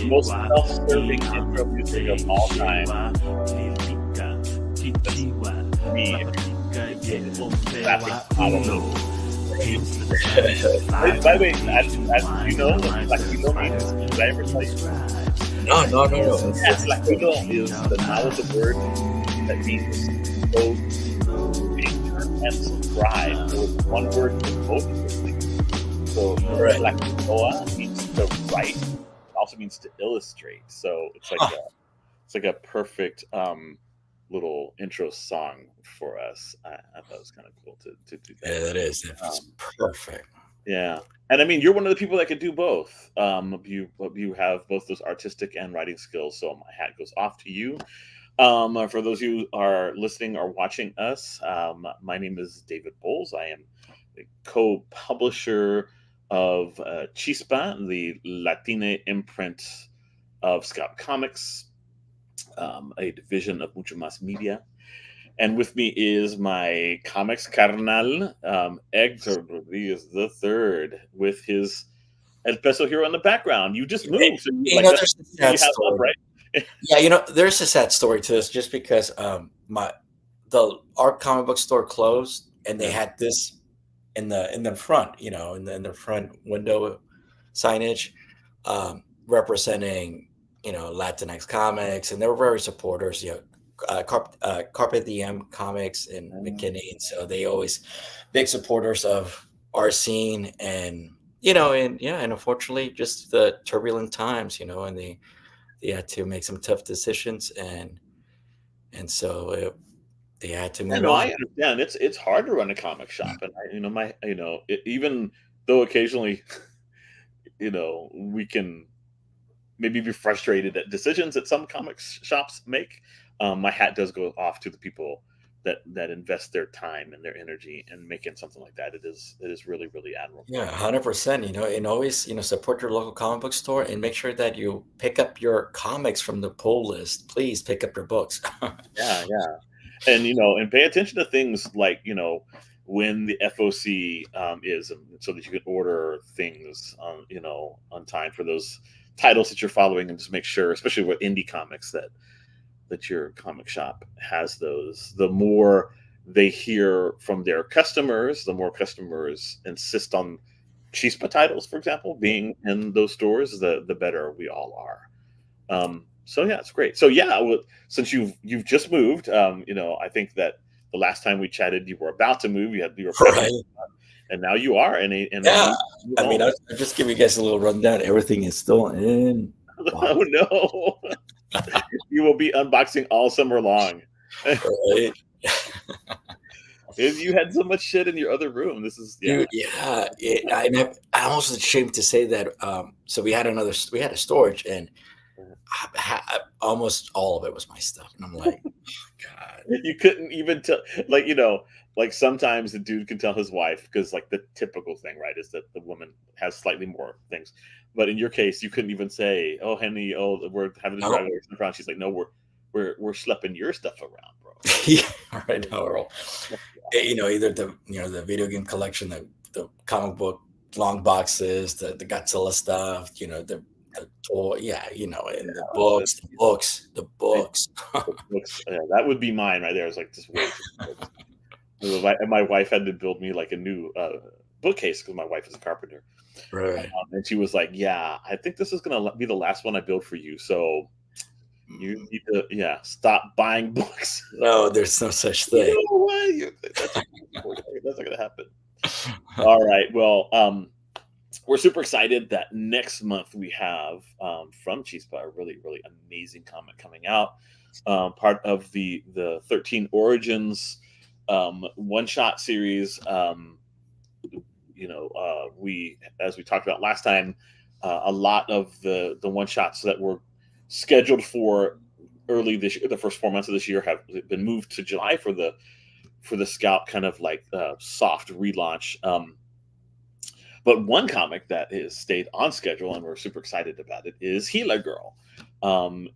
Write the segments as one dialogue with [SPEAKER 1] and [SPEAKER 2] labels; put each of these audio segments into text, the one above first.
[SPEAKER 1] most self-serving intro music of all time. Me, laughing out of by the way, you know, Latino means, did I ever tell you?
[SPEAKER 2] No.
[SPEAKER 1] Yes, Latino is the now is a word that means both nature and scribe. So it's one word for both of those things. So Latinoa means to write, it also means to illustrate. So it's like a perfect little intro song for us. I thought it was kind of cool to do that.
[SPEAKER 2] Yeah, that is. It's perfect.
[SPEAKER 1] Yeah. And I mean, you're one of the people that could do both. You have both those artistic and writing skills. So my hat goes off to you. For those who are listening or watching us, my name is David Bowles. I am the co-publisher of Chispa, the Latina imprint of Scout Comics, a division of Mucho Mas Media. And with me is my comics carnal, Hector Rodriguez III, with his El Peso Hero in the background. You just moved. So
[SPEAKER 2] There's a sad story. Right? Yeah, there's a sad story to this, just because our comic book store closed, and they had this in the front, in the front window signage, representing Latinx comics, and they were very supporters. Carpe Diem Comics in McKinney, and so they always big supporters of our scene, and and unfortunately, just the turbulent times, and they had to make some tough decisions, and so they had to move on.
[SPEAKER 1] I understand. It's hard to run a comic shop, and even though occasionally, we can maybe be frustrated at decisions that some comic shops make. My hat does go off to the people that invest their time and their energy in making something like that. It is really, really admirable.
[SPEAKER 2] Yeah, 100%. And always support your local comic book store, and make sure that you pick up your comics from the pull list. Please pick up your books.
[SPEAKER 1] Yeah, and and pay attention to things like when the FOC is, so that you can order things on time for those titles that you're following, and just make sure, especially with indie comics, that your comic shop has those. The more they hear from their customers, the more customers insist on Chispa titles, for example, being in those stores, the better we all are. So yeah, it's great. So yeah, since you've just moved, I think that the last time we chatted, you were about to move. You were
[SPEAKER 2] right.
[SPEAKER 1] And now you are.
[SPEAKER 2] Yeah, I mean, I'll just give you guys a little rundown. Everything is still in.
[SPEAKER 1] Oh no. You will be unboxing all summer long.
[SPEAKER 2] Right.
[SPEAKER 1] You had so much shit in your other room. This is
[SPEAKER 2] Dude, I almost ashamed to say that. So we had a storage, and almost all of it was my stuff, and I'm like, oh, God.
[SPEAKER 1] You couldn't even tell, like sometimes the dude can tell his wife, because like the typical thing, right, is that the woman has slightly more things. But in your case, you couldn't even say, "Oh, Henny, we're having this graduation around." She's like, "No, we're schlepping your stuff around, bro."
[SPEAKER 2] Yeah, right. No, Earl. Either the video game collection, the comic book long boxes, the Godzilla stuff, the toy, and the books.
[SPEAKER 1] Yeah, that would be mine right there. It's like just wait. And my wife had to build me like a new bookcase, because my wife is a carpenter.
[SPEAKER 2] Right.
[SPEAKER 1] And she was like, "Yeah, I think this is going to be the last one I build for you. So you need to, stop buying books."
[SPEAKER 2] No, there's no such thing.
[SPEAKER 1] No way. That's not going to happen. All right. Well, we're super excited that next month we have from Chispa a really, really amazing comic coming out. Part of the 13 Origins one-shot series. We, as we talked about last time, a lot of the one-shots that were scheduled for early this year, the first 4 months of this year, have been moved to July for the Scout kind of like soft relaunch. But one comic that is stayed on schedule, and we're super excited about it, is GILA Girl.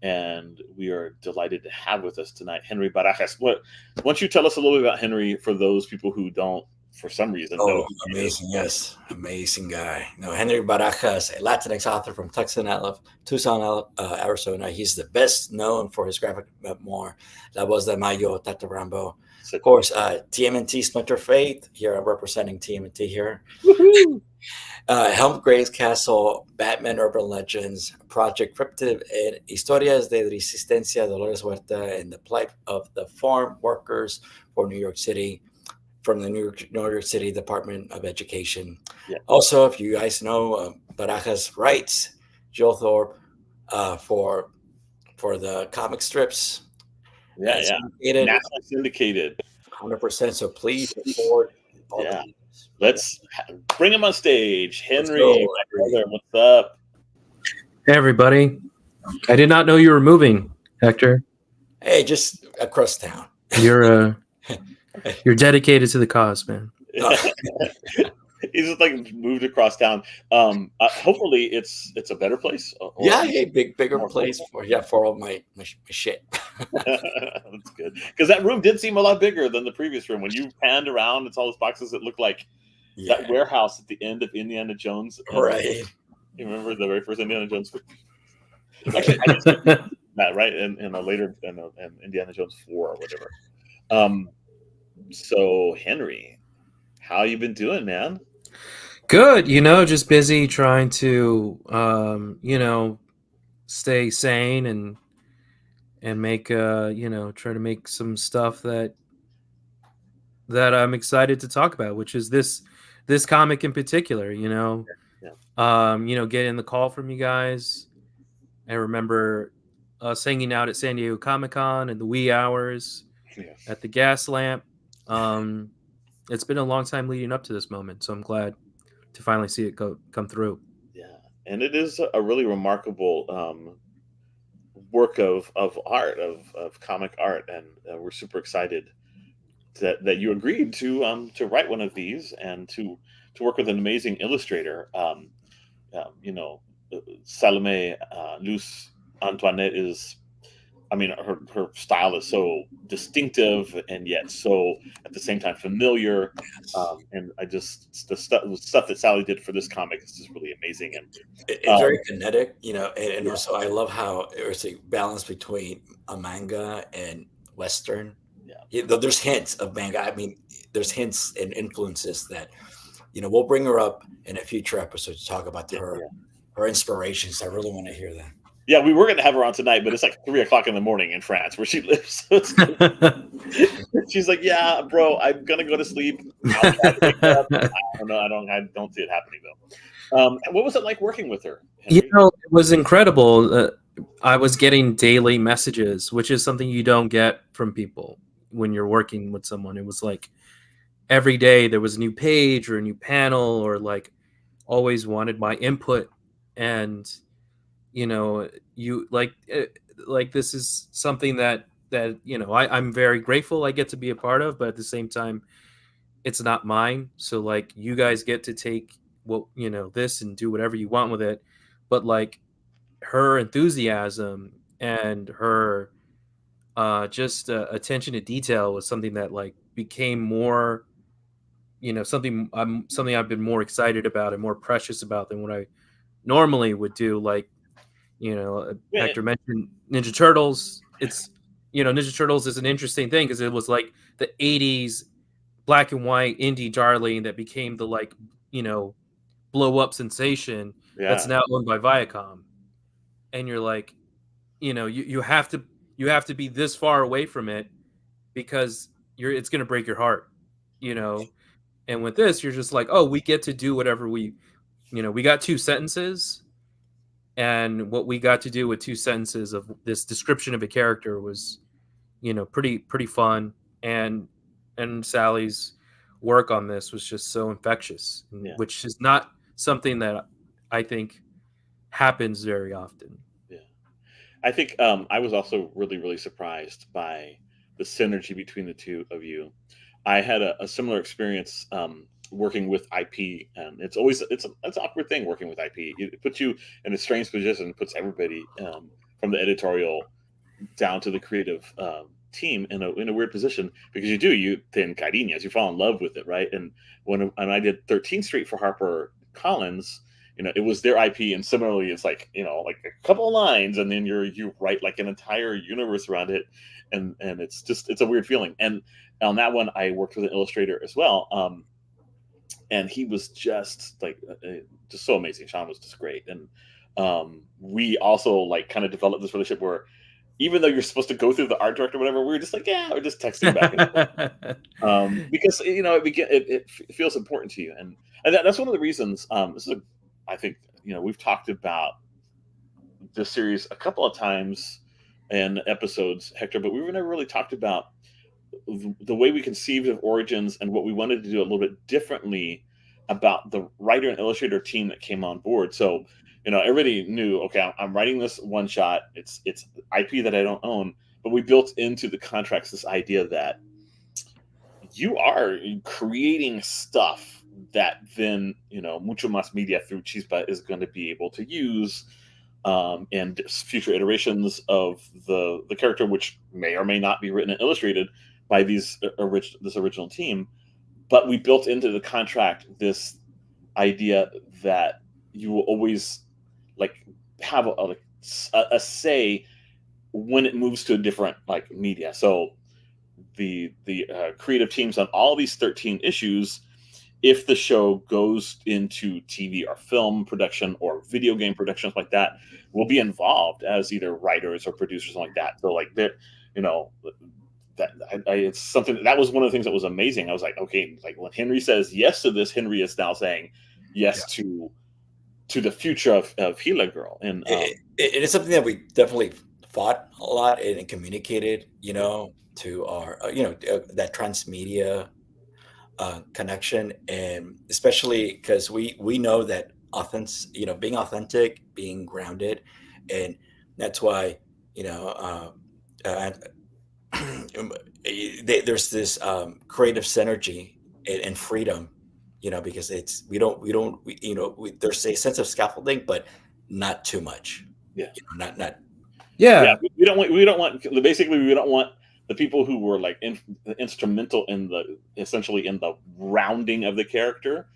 [SPEAKER 1] And we are delighted to have with us tonight Henry Barajas. Why don't you tell us a little bit about Henry, for those people who don't for some reason no
[SPEAKER 2] Oh, amazing. Yes. Amazing guy. No, Henry Barajas, a Latinx author from Tucson, Arizona. He's the best known for his graphic memoir, La Voz de Mayo, Tata Rambo. Of course, TMNT Splinter Faith. Here I'm representing TMNT here.
[SPEAKER 1] Woohoo!
[SPEAKER 2] Helm Gray's Castle, Batman Urban Legends, Project Cryptid, and Historias de Resistencia Dolores Huerta, and the plight of the farm workers for New York City, from the New York City Department of Education.
[SPEAKER 1] Yeah.
[SPEAKER 2] Also, if you guys know, Barajas writes Joe Thorpe for the comic strips.
[SPEAKER 1] Yeah, nationally syndicated.
[SPEAKER 2] 100%. So please support all
[SPEAKER 1] yeah.
[SPEAKER 2] the
[SPEAKER 1] Let's bring him on stage. Henry, my brother, what's up?
[SPEAKER 3] Hey, everybody. I did not know you were moving, Hector.
[SPEAKER 2] Hey, just across town.
[SPEAKER 3] You're dedicated to the cause, man.
[SPEAKER 1] He's just like moved across town. Hopefully it's a better place.
[SPEAKER 2] Yeah, hey, bigger place for all my shit.
[SPEAKER 1] That's good, because that room did seem a lot bigger than the previous room. When you panned around and saw those boxes, it looked like that warehouse at the end of Indiana Jones.
[SPEAKER 2] Right.
[SPEAKER 1] You remember the very first Indiana Jones? Actually, I just that right in a later in Indiana Jones 4 or whatever. So Henry, how you been doing, man?
[SPEAKER 3] Good, just busy trying to stay sane and make try to make some stuff that I'm excited to talk about, which is this comic in particular. Getting the call from you guys. I remember hanging out at San Diego Comic-Con in the wee hours at the gas lamp. It's been a long time leading up to this moment, so I'm glad to finally see it come through.
[SPEAKER 1] Yeah, and it is a really remarkable work of art, of comic art, and we're super excited that you agreed to write one of these and to work with an amazing illustrator. Salomée, Luce-Antoinette is, her style is so distinctive and yet so at the same time familiar. And the stuff that Sally did for this comic is just really amazing. And
[SPEAKER 2] it's very kinetic, and also I love how there's a balance between a manga and Western. There's hints of manga. There's hints and influences that, we'll bring her up in a future episode to talk about her inspirations. I really want to hear that.
[SPEAKER 1] Yeah, we were going to have her on tonight, but it's like 3:00 in the morning in France where she lives. She's like, "Yeah, bro, I'm gonna go to sleep. I'll try to wake up." I don't know. I don't see it happening though. What was it like working with her, Henry?
[SPEAKER 3] It was incredible. I was getting daily messages, which is something you don't get from people when you're working with someone. It was like every day there was a new page or a new panel, or like always wanted my input. And you like this is something that I'm very grateful I get to be a part of, but at the same time it's not mine. So like you guys get to take what this and do whatever you want with it, but like her enthusiasm and her just attention to detail was something that like became more something I've been more excited about and more precious about than what I normally would do. Like Hector mentioned Ninja Turtles. It's Ninja Turtles is an interesting thing because it was like the 80s black and white indie darling that became the like blow up sensation that's now owned by Viacom. And you're like, you have to be this far away from it because it's going to break your heart, and with this you're just like, oh, we get to do whatever we got 2 sentences. And what we got to do with 2 sentences of this description of a character was, pretty fun. And Sally's work on this was just so infectious, which is not something that I think happens very often.
[SPEAKER 1] Yeah, I think I was also really, really surprised by the synergy between the two of you. I had a similar experience working with IP, and it's an awkward thing working with IP. It puts you in a strange position, puts everybody from the editorial down to the creative team in a weird position, because you then cariñas, you fall in love with it, right? And when I did 13th Street for Harper Collins, it was their IP, and similarly, it's like like a couple of lines, and then you write like an entire universe around it, and it's a weird feeling. And on that one, I worked with an illustrator as well, and he was just like just so amazing. Sean was just great, and we also like kind of developed this relationship where, even though you're supposed to go through the art director or whatever, we were just like, yeah, we're just texting back and forth. Because it feels important to you, and that's one of the reasons. I think we've talked about this series a couple of times in episodes, Hector, but we've never really talked about the way we conceived of Origins and what we wanted to do a little bit differently about the writer and illustrator team that came on board. So, everybody knew, okay, I'm writing this one shot. It's IP that I don't own, but we built into the contracts this idea that you are creating stuff that then, Mucho Mas Media through Chispa is going to be able to use and future iterations of the character, which may or may not be written and illustrated by this original team. But we built into the contract this idea that you will always like have a say when it moves to a different like media. So the creative teams on all these 13 issues, if the show goes into TV or film production or video game productions like that, will be involved as either writers or producers like that. So like that, it's something that was one of the things that was amazing. I was like, okay, like when Henry says yes to this, Henry is now saying yes to the future of GILA Girl. And
[SPEAKER 2] it is something that we definitely fought a lot and communicated, to our, that transmedia connection, and especially because we know that being authentic, being grounded, and that's why there's this creative synergy and freedom, because there's a sense of scaffolding, but not too much.
[SPEAKER 1] Yeah.
[SPEAKER 2] Not.
[SPEAKER 3] Yeah.
[SPEAKER 1] We don't want basically we don't want the people who were like instrumental essentially in the rounding of the character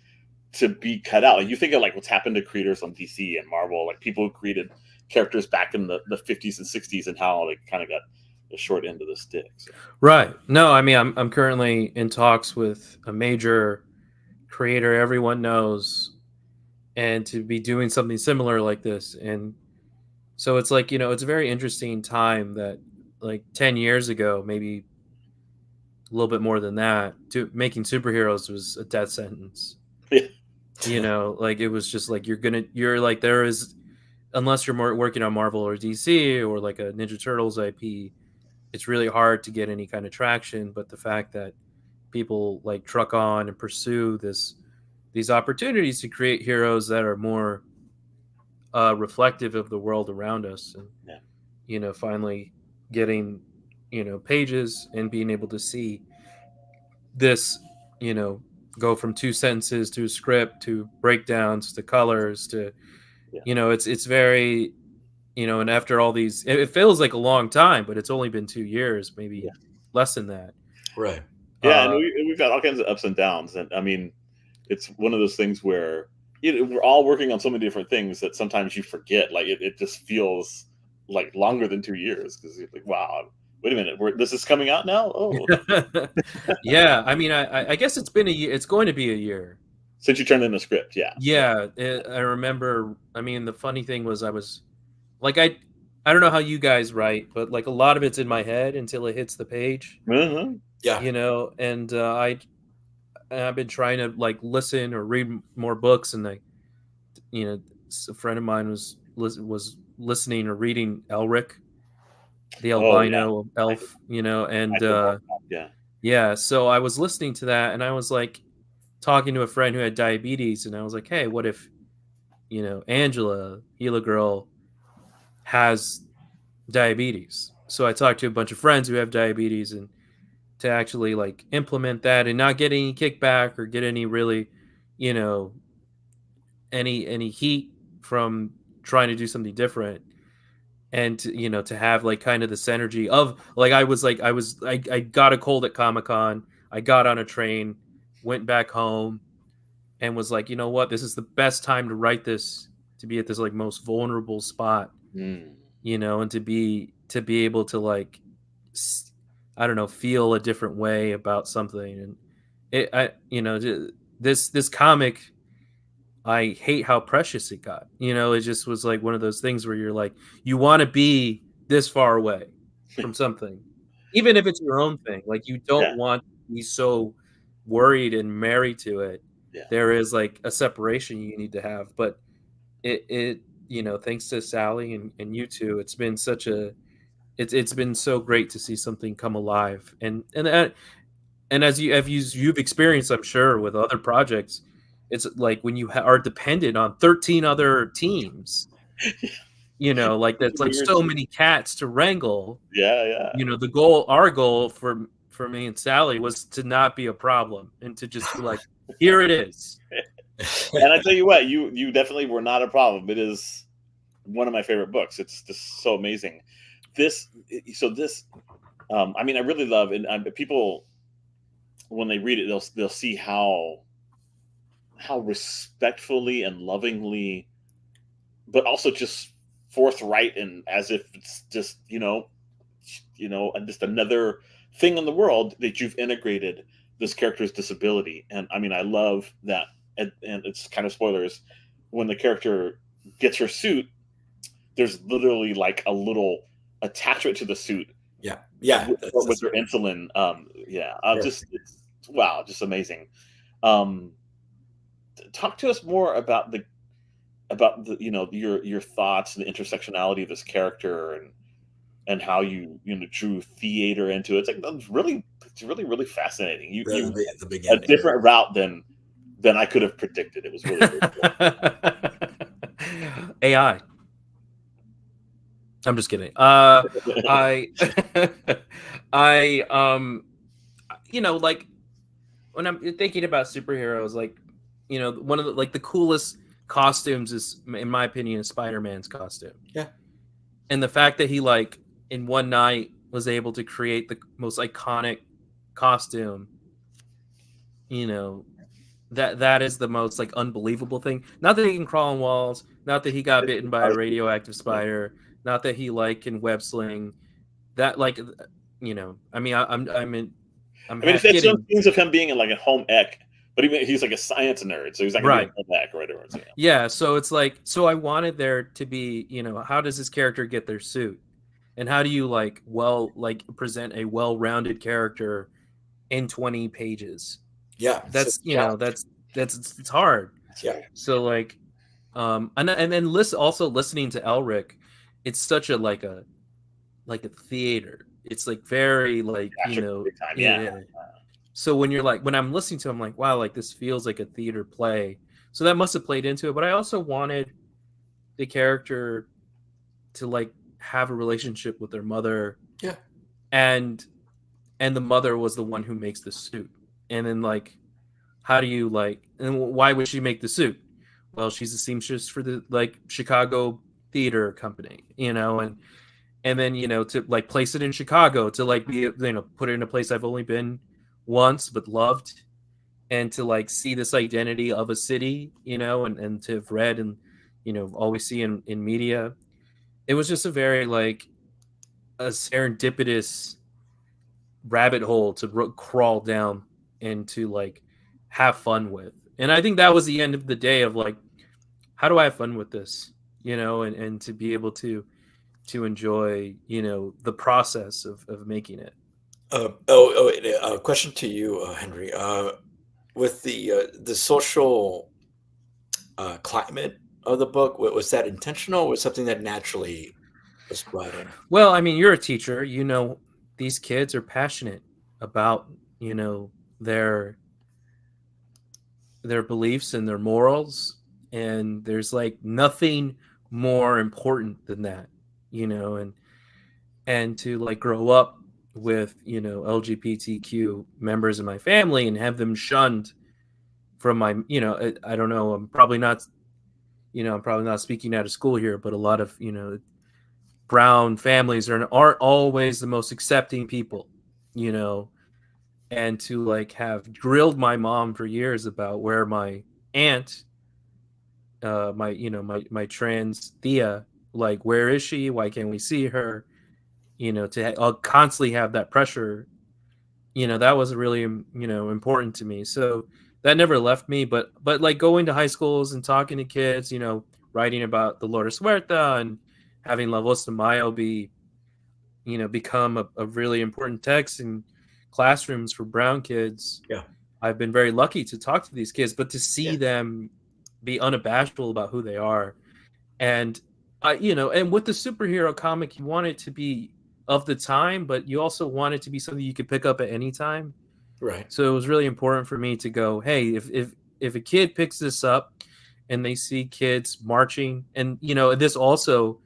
[SPEAKER 1] to be cut out. Like you think of like what's happened to creators on DC and Marvel, like people who created characters back in the 50s and 60s, and how they kind of got the short end of the stick. So.
[SPEAKER 3] Right. No, I mean, I'm currently in talks with a major creator everyone knows, and to be doing something similar like this. And so it's like, it's a very interesting time that like 10 years ago, maybe a little bit more than that, to making superheroes was a death sentence.
[SPEAKER 1] Yeah.
[SPEAKER 3] Like it was just like, you're like, there is, unless you're working on Marvel or DC or like a Ninja Turtles IP, it's really hard to get any kind of traction. But the fact that people like truck on and pursue these opportunities to create heroes that are more reflective of the world around us, and finally getting pages and being able to see this go from 2 sentences to a script to breakdowns to colors to it's very and after all these, it feels like a long time, but it's only been 2 years, maybe less than that.
[SPEAKER 2] Right.
[SPEAKER 1] Yeah, and we've got all kinds of ups and downs, and I mean, it's one of those things where we're all working on so many different things that sometimes you forget. Like it just feels like longer than 2 years, because you're like, wow, wait a minute, this is coming out now. Oh,
[SPEAKER 3] yeah. I mean, I guess it's been a year. It's going to be a year
[SPEAKER 1] since you turned in the script.
[SPEAKER 3] Yeah. I remember. I mean, the funny thing was, I was like, I don't know how you guys write, but like a lot of it's in my head until it hits the page.
[SPEAKER 1] Mm-hmm.
[SPEAKER 2] Yeah.
[SPEAKER 3] And I've been trying to like listen or read more books, and a friend of mine was listening or reading Elric, the albino elf, and yeah. So I was listening to that, and I was like talking to a friend who had diabetes, and I was like, hey, what if Angela, GILA Girl, has diabetes? So I talked to a bunch of friends who have diabetes, and to actually like implement that and not get any kickback or get any really, any heat from trying to do something different. and to have like kind of this energy of like I got a cold at Comic-Con, I got on a train, went back home, and was like, you know what, this is the best time to write this, to be at this like most vulnerable spot,
[SPEAKER 1] Mm.
[SPEAKER 3] and to be able to like I don't know, feel a different way about something. And this comic, I hate how precious it got. It just was like one of those things where you're like, you want to be this far away from something, even if it's your own thing. Like, you don't
[SPEAKER 1] Yeah.
[SPEAKER 3] want to be so worried and married to it.
[SPEAKER 1] Yeah.
[SPEAKER 3] There is like a separation you need to have. But it thanks to Sally and you two, it's been such a it's been so great to see something come alive. And as you've experienced, I'm sure, with other projects, it's like when you are dependent on 13 other teams, like that's like so many cats to wrangle.
[SPEAKER 1] Yeah.
[SPEAKER 3] Our goal for me and Sally was to not be a problem and to just be like, here it is.
[SPEAKER 1] And I tell you what, you definitely were not a problem. It is one of my favorite books. It's just so amazing. I mean, I really love, and people, when they read it, they'll see how respectfully and lovingly, but also just forthright, and as if it's just just another thing in the world that you've integrated this character's disability. And I mean, I love that, and it's kind of spoilers, when the character gets her suit, there's literally like a little attachment to the suit.
[SPEAKER 2] Yeah.
[SPEAKER 1] With their insulin. Just amazing. Talk to us more about your thoughts and the intersectionality of this character, and how you drew theater into it. It's really fascinating. You
[SPEAKER 2] the beginning.
[SPEAKER 1] A different route than I could have predicted. It was really
[SPEAKER 3] cool. AI. I'm just kidding. I like, when I'm thinking about superheroes, like, one of the coolest costumes is, in my opinion, is Spider-Man's costume.
[SPEAKER 2] Yeah.
[SPEAKER 3] And the fact that he, like, in one night was able to create the most iconic costume, that is the most like unbelievable thing. Not that he can crawl on walls, not that he got bitten by a radioactive spider, not that he like can web sling. That, like, I mean, I'm
[SPEAKER 1] it's some things of him being in like a home ec, but he's like a science nerd, so he's not gonna be a home ec or whatever. So,
[SPEAKER 3] yeah, so it's like, so I wanted there to be, how does this character get their suit, and how do you present a well-rounded character in 20 pages?
[SPEAKER 2] Yeah,
[SPEAKER 3] that's it's hard.
[SPEAKER 2] Yeah.
[SPEAKER 3] So like, and then listening to Elric, it's such a theater. It's like very like,
[SPEAKER 1] yeah.
[SPEAKER 3] So when I'm listening to him, I'm like, wow, like this feels like a theater play. So that must have played into it. But I also wanted the character to like have a relationship with their mother.
[SPEAKER 2] Yeah.
[SPEAKER 3] And the mother was the one who makes the suit. And then like, how do you and why would she make the suit? Well, she's a seamstress for the like Chicago theater company, and then to like place it in Chicago, to like be put it in a place I've only been once but loved, and to like see this identity of a city, and to have read and always see in media. It was just a very like a serendipitous rabbit hole to crawl down and to like have fun with. And I think that was the end of the day of like, how do I have fun with this, and to be able to enjoy, the process of making it.
[SPEAKER 2] Question to you, Henry. With the social climate of the book, was that intentional, or was something that naturally was brought in?
[SPEAKER 3] Well, I mean, you're a teacher. These kids are passionate about, their beliefs and their morals, and there's like nothing more important than that, and to like grow up with LGBTQ members in my family and have them shunned from my I don't know, I'm probably not speaking out of school here, but a lot of brown families aren't always the most accepting people, you know, and to like have grilled my mom for years about where my aunt, my trans Thea, like, where is she? Why can't we see her? You know, I'll constantly have that pressure. You know, that was really, important to me. So that never left me. But like going to high schools and talking to kids, writing about the Lourdes Huerta and having La Voz de Mayo become a really important text in classrooms for brown kids.
[SPEAKER 2] Yeah.
[SPEAKER 3] I've been very lucky to talk to these kids, but to see
[SPEAKER 2] Yeah.
[SPEAKER 3] them be unabashful about who they are. And and with the superhero comic, you want it to be of the time, but you also want it to be something you could pick up at any time.
[SPEAKER 2] Right.
[SPEAKER 3] So it was really important for me to go, hey, if a kid picks this up and they see kids marching, and this also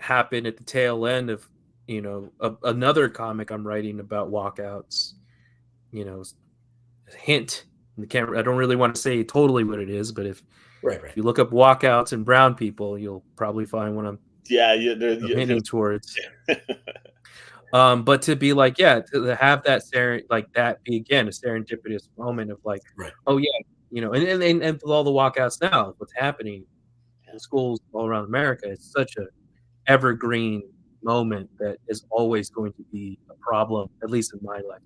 [SPEAKER 3] happened at the tail end of another comic I'm writing about walkouts. Hint. I don't really want to say totally what it is, but if you look up walkouts and brown people, you'll probably find what I'm hinting towards. But to be like, to have that that be again a serendipitous moment of like, oh yeah, and with all the walkouts now, what's happening in schools all around America, it's such a evergreen moment that is always going to be a problem, at least in my lifetime.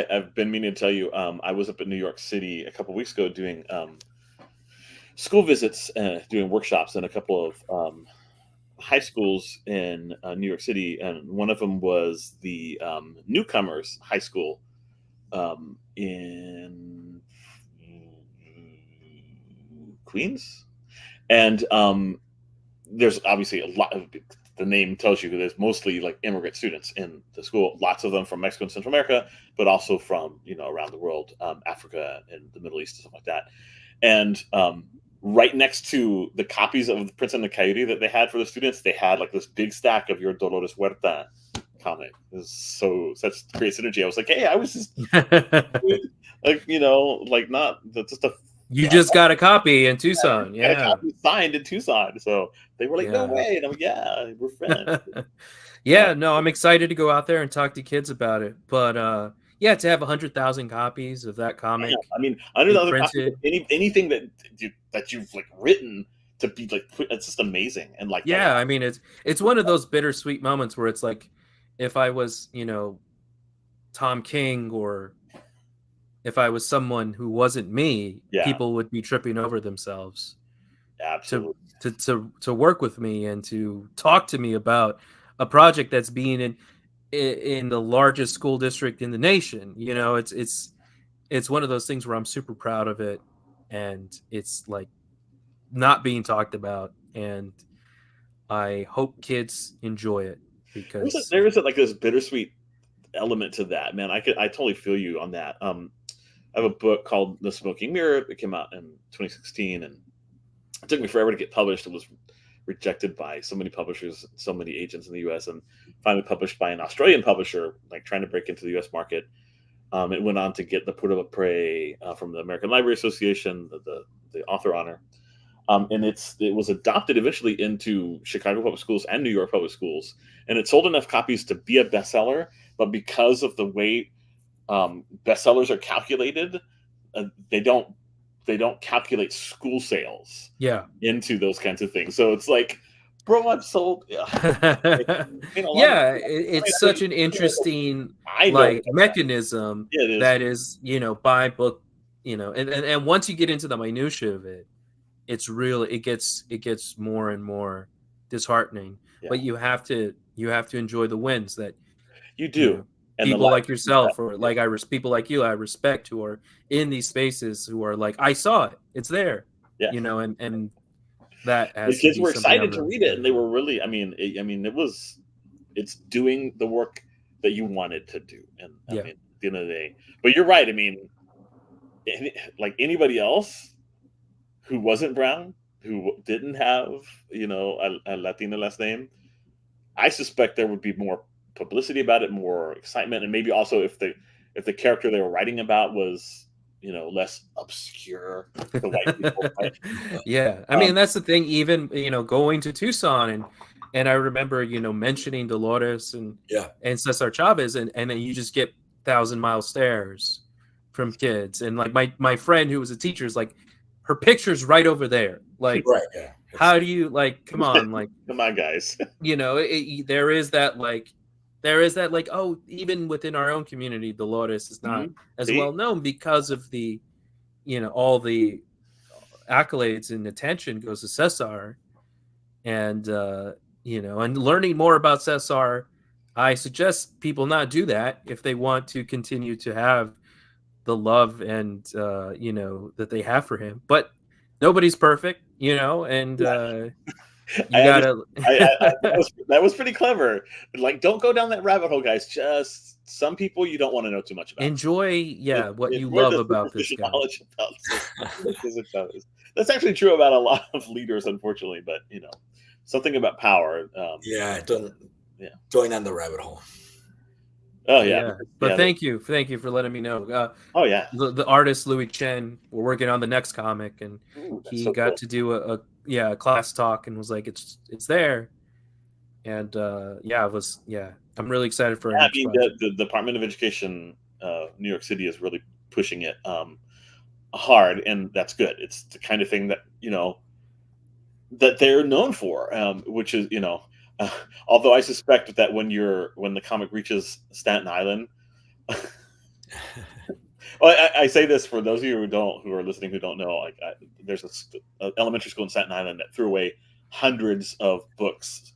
[SPEAKER 1] I've been meaning to tell you, I was up in New York City a couple weeks ago doing school visits, doing workshops in a couple of high schools in New York City, and one of them was the newcomers high school in Queens, and there's obviously a lot of, the name tells you there's mostly like immigrant students in the school, lots of them from Mexico and Central America, but also from around the world, Africa and the Middle East and stuff like that. And right next to the copies of the Prince and the Coyote that they had for the students, they had like this big stack of your Dolores Huerta comic. It was such great synergy. I was like, hey, I was just like not just a.
[SPEAKER 3] You just got a copy in Tucson,
[SPEAKER 1] got a copy signed in Tucson, so they were like, "No way!" And I'm like, "Yeah, we're friends."
[SPEAKER 3] No, I'm excited to go out there and talk to kids about it. But to have 100,000 copies of that comic.
[SPEAKER 1] Yeah, I mean, 100,000 copies, anything that you've like written to be like, it's just amazing. And like,
[SPEAKER 3] I mean, it's one of those bittersweet moments where it's like, if I was, Tom King, or if I was someone who wasn't me, people would be tripping over themselves.
[SPEAKER 1] Absolutely.
[SPEAKER 3] To work with me and to talk to me about a project that's being in the largest school district in the nation. It's one of those things where I'm super proud of it, and it's like not being talked about, and I hope kids enjoy it, because
[SPEAKER 1] there is like this bittersweet element to that, man. I totally feel you on that. I have a book called The Smoking Mirror. It came out in 2016, and it took me forever to get published. It was rejected by so many publishers, so many agents in the U.S., and finally published by an Australian publisher, like trying to break into the U.S. market. It went on to get the Prix de Prix from the American Library Association, the author honor. And it was adopted eventually into Chicago public schools and New York public schools, and it sold enough copies to be a bestseller. But because of the way bestsellers are calculated, they don't calculate school sales into those kinds of things. So it's like, bro, I've sold
[SPEAKER 3] it's such an interesting mechanism that is by book, and once you get into the minutia of it, it's really it gets more and more disheartening. But you have to enjoy the wins that
[SPEAKER 1] you do.
[SPEAKER 3] And people like yourself, or like people like you, I respect, who are in these spaces, who are like, I saw it, it's there, and that has
[SPEAKER 1] the kids were excited to read it, and they were really, it's doing the work that you wanted to do, and I mean, at the end of the day. But you're right. I mean, like anybody else who wasn't brown, who didn't have a Latina last name, I suspect there would be more publicity about it, more excitement, and maybe also if the character they were writing about was less obscure to white people. Right?
[SPEAKER 3] Yeah, I mean that's the thing. Even going to Tucson and I remember mentioning Dolores and Cesar Chavez and then you just get 1,000-mile stares from kids and like my friend who was a teacher is like her picture's right over there. Like,
[SPEAKER 2] right, yeah.
[SPEAKER 3] How do you come on,
[SPEAKER 1] come on, guys.
[SPEAKER 3] There is that oh, even within our own community, Dolores is not as well known because of the all the accolades and attention goes to Cesar, and and learning more about Cesar, I suggest people not do that if they want to continue to have the love and that they have for him. But nobody's perfect, and you gotta.
[SPEAKER 1] that was pretty clever. Like, don't go down that rabbit hole, guys. Just some people you don't want to know too much about.
[SPEAKER 3] Enjoy, what you love about this guy.
[SPEAKER 1] Knowledge about that's actually true about a lot of leaders, unfortunately. But something about power.
[SPEAKER 2] Going down the rabbit hole.
[SPEAKER 1] Oh yeah.
[SPEAKER 3] But thank you for letting me know. The artist Louis Chen, we're working on the next comic, and he got to do a class talk and was like, it's there, and I'm really excited for.
[SPEAKER 1] I mean, the Department of Education, New York City, is really pushing it hard, and that's good. It's the kind of thing that that they're known for, which is although I suspect that when the comic reaches Staten Island, well, I say this for those of you who are listening who don't know, like there's a elementary school in Staten Island that threw away hundreds of books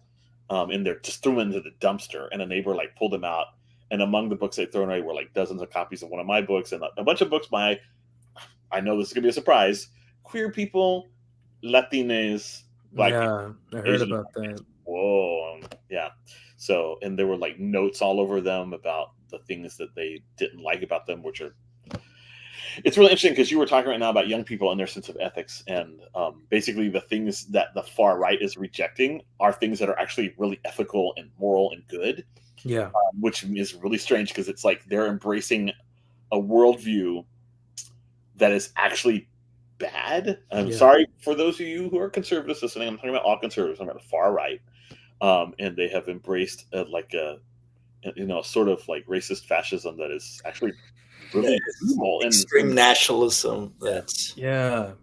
[SPEAKER 1] in there, just threw them into the dumpster, and a neighbor pulled them out, and among the books they'd thrown away were dozens of copies of one of my books and a bunch of books by, I know this is gonna be a surprise, queer people, Latines, Black people,
[SPEAKER 3] I heard
[SPEAKER 1] Asian
[SPEAKER 3] about that.
[SPEAKER 1] Whoa, yeah. So, and there were notes all over them about the things that they didn't like about them, it's really interesting because you were talking right now about young people and their sense of ethics, and basically the things that the far right is rejecting are things that are actually really ethical and moral and good.
[SPEAKER 3] Yeah,
[SPEAKER 1] which is really strange because it's like they're embracing a worldview that is actually bad. I'm sorry for those of you who are conservatives listening. I'm talking about all conservatives. I'm about the far right, and they have embraced sort of racist fascism that is actually really evil and
[SPEAKER 2] extreme nationalism. That's
[SPEAKER 1] anyway,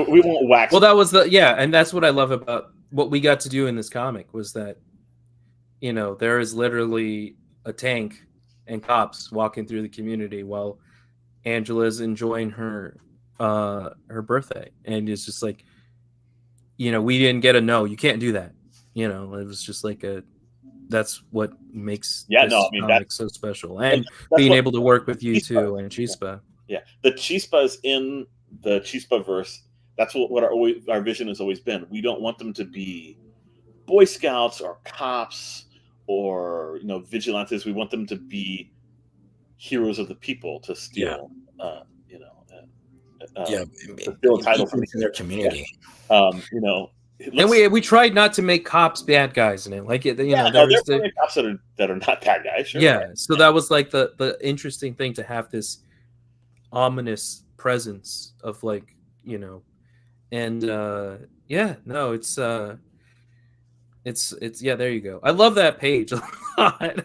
[SPEAKER 1] we won't wax.
[SPEAKER 3] Well, that was and that's what I love about what we got to do in this comic was that there is literally a tank and cops walking through the community while Angela's enjoying her birthday, and it's just like we didn't get a no, you can't do that. It was just that's what makes comic so special, and being able to work with you too and Chispa.
[SPEAKER 1] The Chispas in the Chispa verse. That's what our vision has always been. We don't want them to be Boy Scouts or cops or vigilantes. We want them to be heroes of the people, to steal steal a title from
[SPEAKER 2] their community.
[SPEAKER 3] And we tried not to make cops bad guys in it.
[SPEAKER 1] There are cops that are not bad guys. Sure,
[SPEAKER 3] yeah,
[SPEAKER 1] right?
[SPEAKER 3] So that was the interesting thing, to have this ominous presence of and it's there you go. I love that page a lot.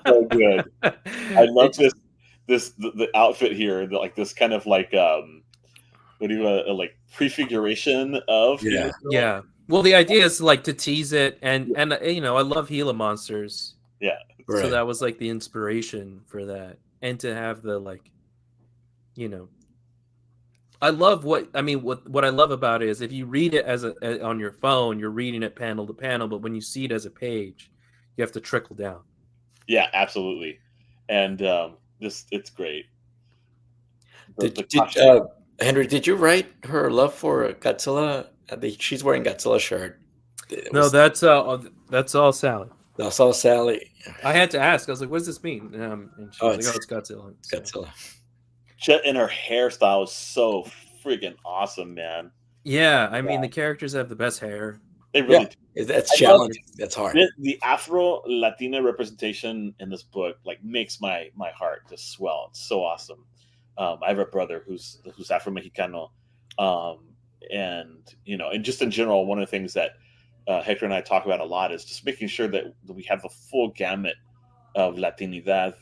[SPEAKER 1] So good. I love the outfit here, this kind of what do you prefiguration of
[SPEAKER 3] Well, the idea is to tease it, and I love Gila monsters.
[SPEAKER 1] Yeah.
[SPEAKER 3] So that was the inspiration for that, and to have the I love what I love about it is if you read it on your phone, you're reading it panel to panel, but when you see it as a page, you have to trickle down.
[SPEAKER 1] Yeah, absolutely. And it's great.
[SPEAKER 2] Henry, did you write her love for Godzilla? She's wearing Godzilla shirt.
[SPEAKER 3] No, that's all Sally.
[SPEAKER 2] That's all Sally.
[SPEAKER 3] I had to ask. I was like, "What does this mean?" And she was like, "Oh, it's Godzilla."
[SPEAKER 2] So. Godzilla.
[SPEAKER 1] And her hairstyle is so freaking awesome, man.
[SPEAKER 3] Yeah, I mean the characters have the best hair.
[SPEAKER 1] They really do.
[SPEAKER 2] That's challenging. That's hard.
[SPEAKER 1] The Afro Latina representation in this book like makes my heart just swell. It's so awesome. I have a brother who's Afro Mexicano, and and just in general, one of the things that Hector and I talk about a lot is just making sure that we have the full gamut of Latinidad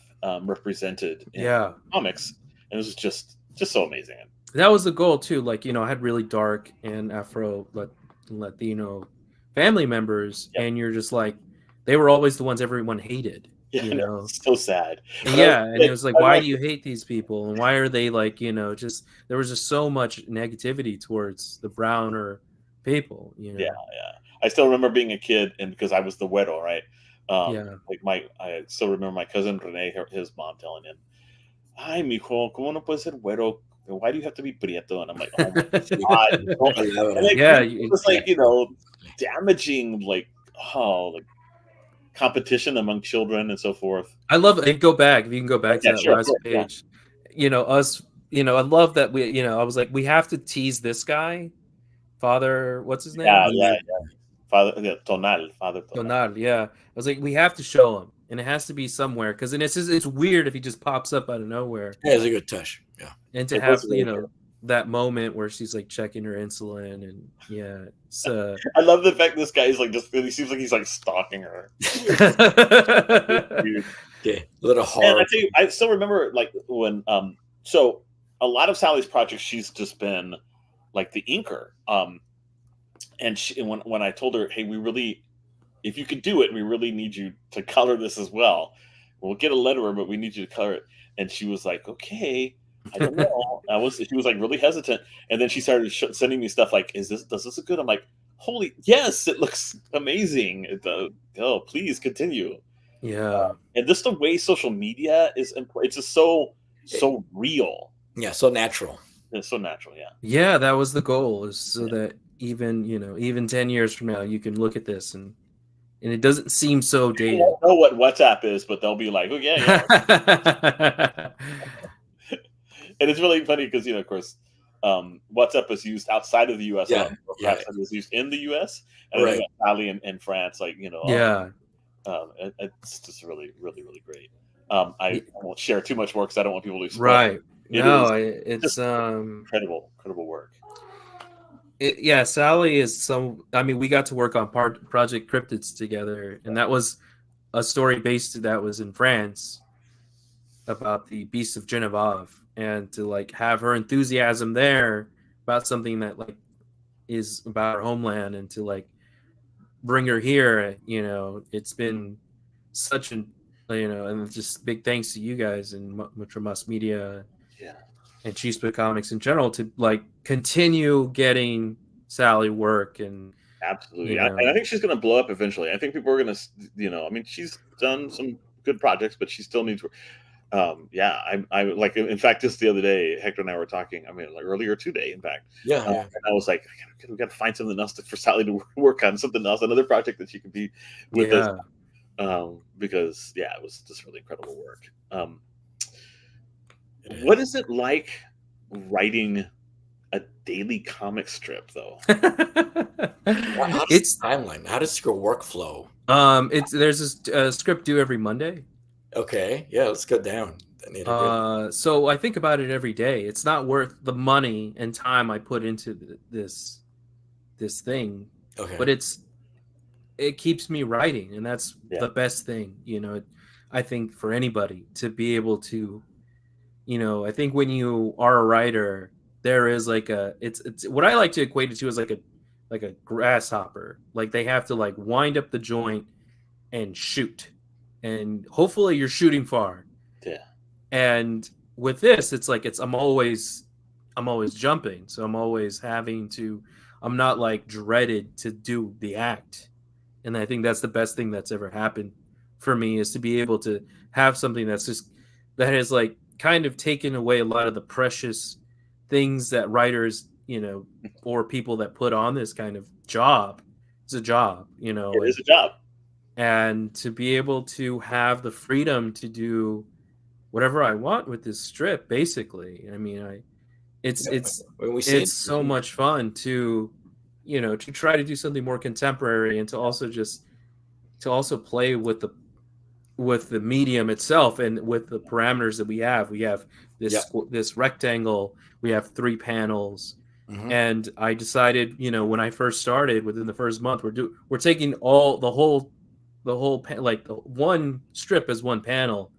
[SPEAKER 1] represented in comics, and this is just so amazing.
[SPEAKER 3] That was the goal too. Like I had really dark and Afro Latino family members, and you're just like, they were always the ones everyone hated.
[SPEAKER 1] So sad.
[SPEAKER 3] And it was like, why do you hate these people, and why are they like, just there was just so much negativity towards the browner people.
[SPEAKER 1] I still remember being a kid, and because I was the güero, right? I still remember my cousin Rene, his mom telling him, "Ay, mijo, ¿cómo no puede ser güero? Why do you have to be prieto?" And I'm like, "Oh my god!" It was like damaging, like competition among children and so forth.
[SPEAKER 3] I love it. If you can go back to that last page. I love that I was like, we have to tease this guy, Father. What's his name?
[SPEAKER 1] Father Tonal.
[SPEAKER 3] I was like, we have to show him, and it has to be somewhere, because it's weird if he just pops up out of nowhere.
[SPEAKER 2] Yeah, it's a good touch. Yeah,
[SPEAKER 3] and to have that moment where she's like checking her insulin, and
[SPEAKER 1] I love the fact this guy is like he seems like he's like stalking her.
[SPEAKER 2] Okay, a little hard.
[SPEAKER 1] And I still remember like when so a lot of Sally's projects, she's just been like the inker. And when I told her, hey, if you could do it, we really need you to color this as well. We'll get a letterer, but we need you to color it. And she was like, okay, I don't know. She was like really hesitant. And then she started sending me stuff like, does this look good? I'm like, holy, yes, it looks amazing. Oh, please continue.
[SPEAKER 3] Yeah.
[SPEAKER 1] And just the way social media is, it's just so real.
[SPEAKER 2] Yeah, so natural.
[SPEAKER 1] It's so natural, yeah.
[SPEAKER 3] Yeah, that was the goal, is so that even 10 years from now, you can look at this and it doesn't seem so dated.
[SPEAKER 1] They won't know what WhatsApp is, but they'll be like, oh, yeah. And it's really funny because, of course, WhatsApp is used outside of the U.S. Perhaps it was used in the U.S. And then Sally in France, it's just really, really, really great. I won't share too much more because I don't want people to spoil.
[SPEAKER 3] Right. It's
[SPEAKER 1] incredible work.
[SPEAKER 3] Sally is we got to work on Project Cryptids together, and that was a story that was in France about the Beast of Genevieve, and to like have her enthusiasm there about something that like is about her homeland, and to like bring her here, it's been such an and just big thanks to you guys and Mutramas Media and Chispa Comics in general to like continue getting Sally work. And
[SPEAKER 1] absolutely, and I think she's going to blow up eventually. I think people are going to, she's done some good projects, but she still needs work. I like, in fact, just the other day, Hector and I were talking, like earlier today, in fact. And I was like, we got to find something else for Sally to work on, something else, another project that she could be with us. Because it was just really incredible work. What is it like writing a daily comic strip, though?
[SPEAKER 2] It's timeline. How does your workflow?
[SPEAKER 3] There's a script due every Monday.
[SPEAKER 2] Okay, yeah, let's go down.
[SPEAKER 3] So I think about it every day. It's not worth the money and time I put into this thing.
[SPEAKER 2] Okay,
[SPEAKER 3] but it keeps me writing, and that's the best thing. I think for anybody to be able to, I think when you are a writer, there is like it's what I like to equate it to is like a grasshopper. Like they have to like wind up the joint and shoot, and hopefully you're shooting far.
[SPEAKER 1] Yeah.
[SPEAKER 3] And with this, it's like I'm always jumping, so I'm always having to. I'm not like dreaded to do the act. And I think that's the best thing that's ever happened for me, is to be able to have something that has like kind of taken away a lot of the precious things that writers, or people that put on this kind of job. It's a job,
[SPEAKER 1] It is a job.
[SPEAKER 3] And to be able to have the freedom to do whatever I want with this strip, basically. It's so much fun to, to try to do something more contemporary, and to also play with the medium itself and with the parameters that we have. We have this rectangle. We have 3 panels.
[SPEAKER 2] Mhm.
[SPEAKER 3] And I decided, when I first started, within the first month, we're taking the whole like the one strip as one panel,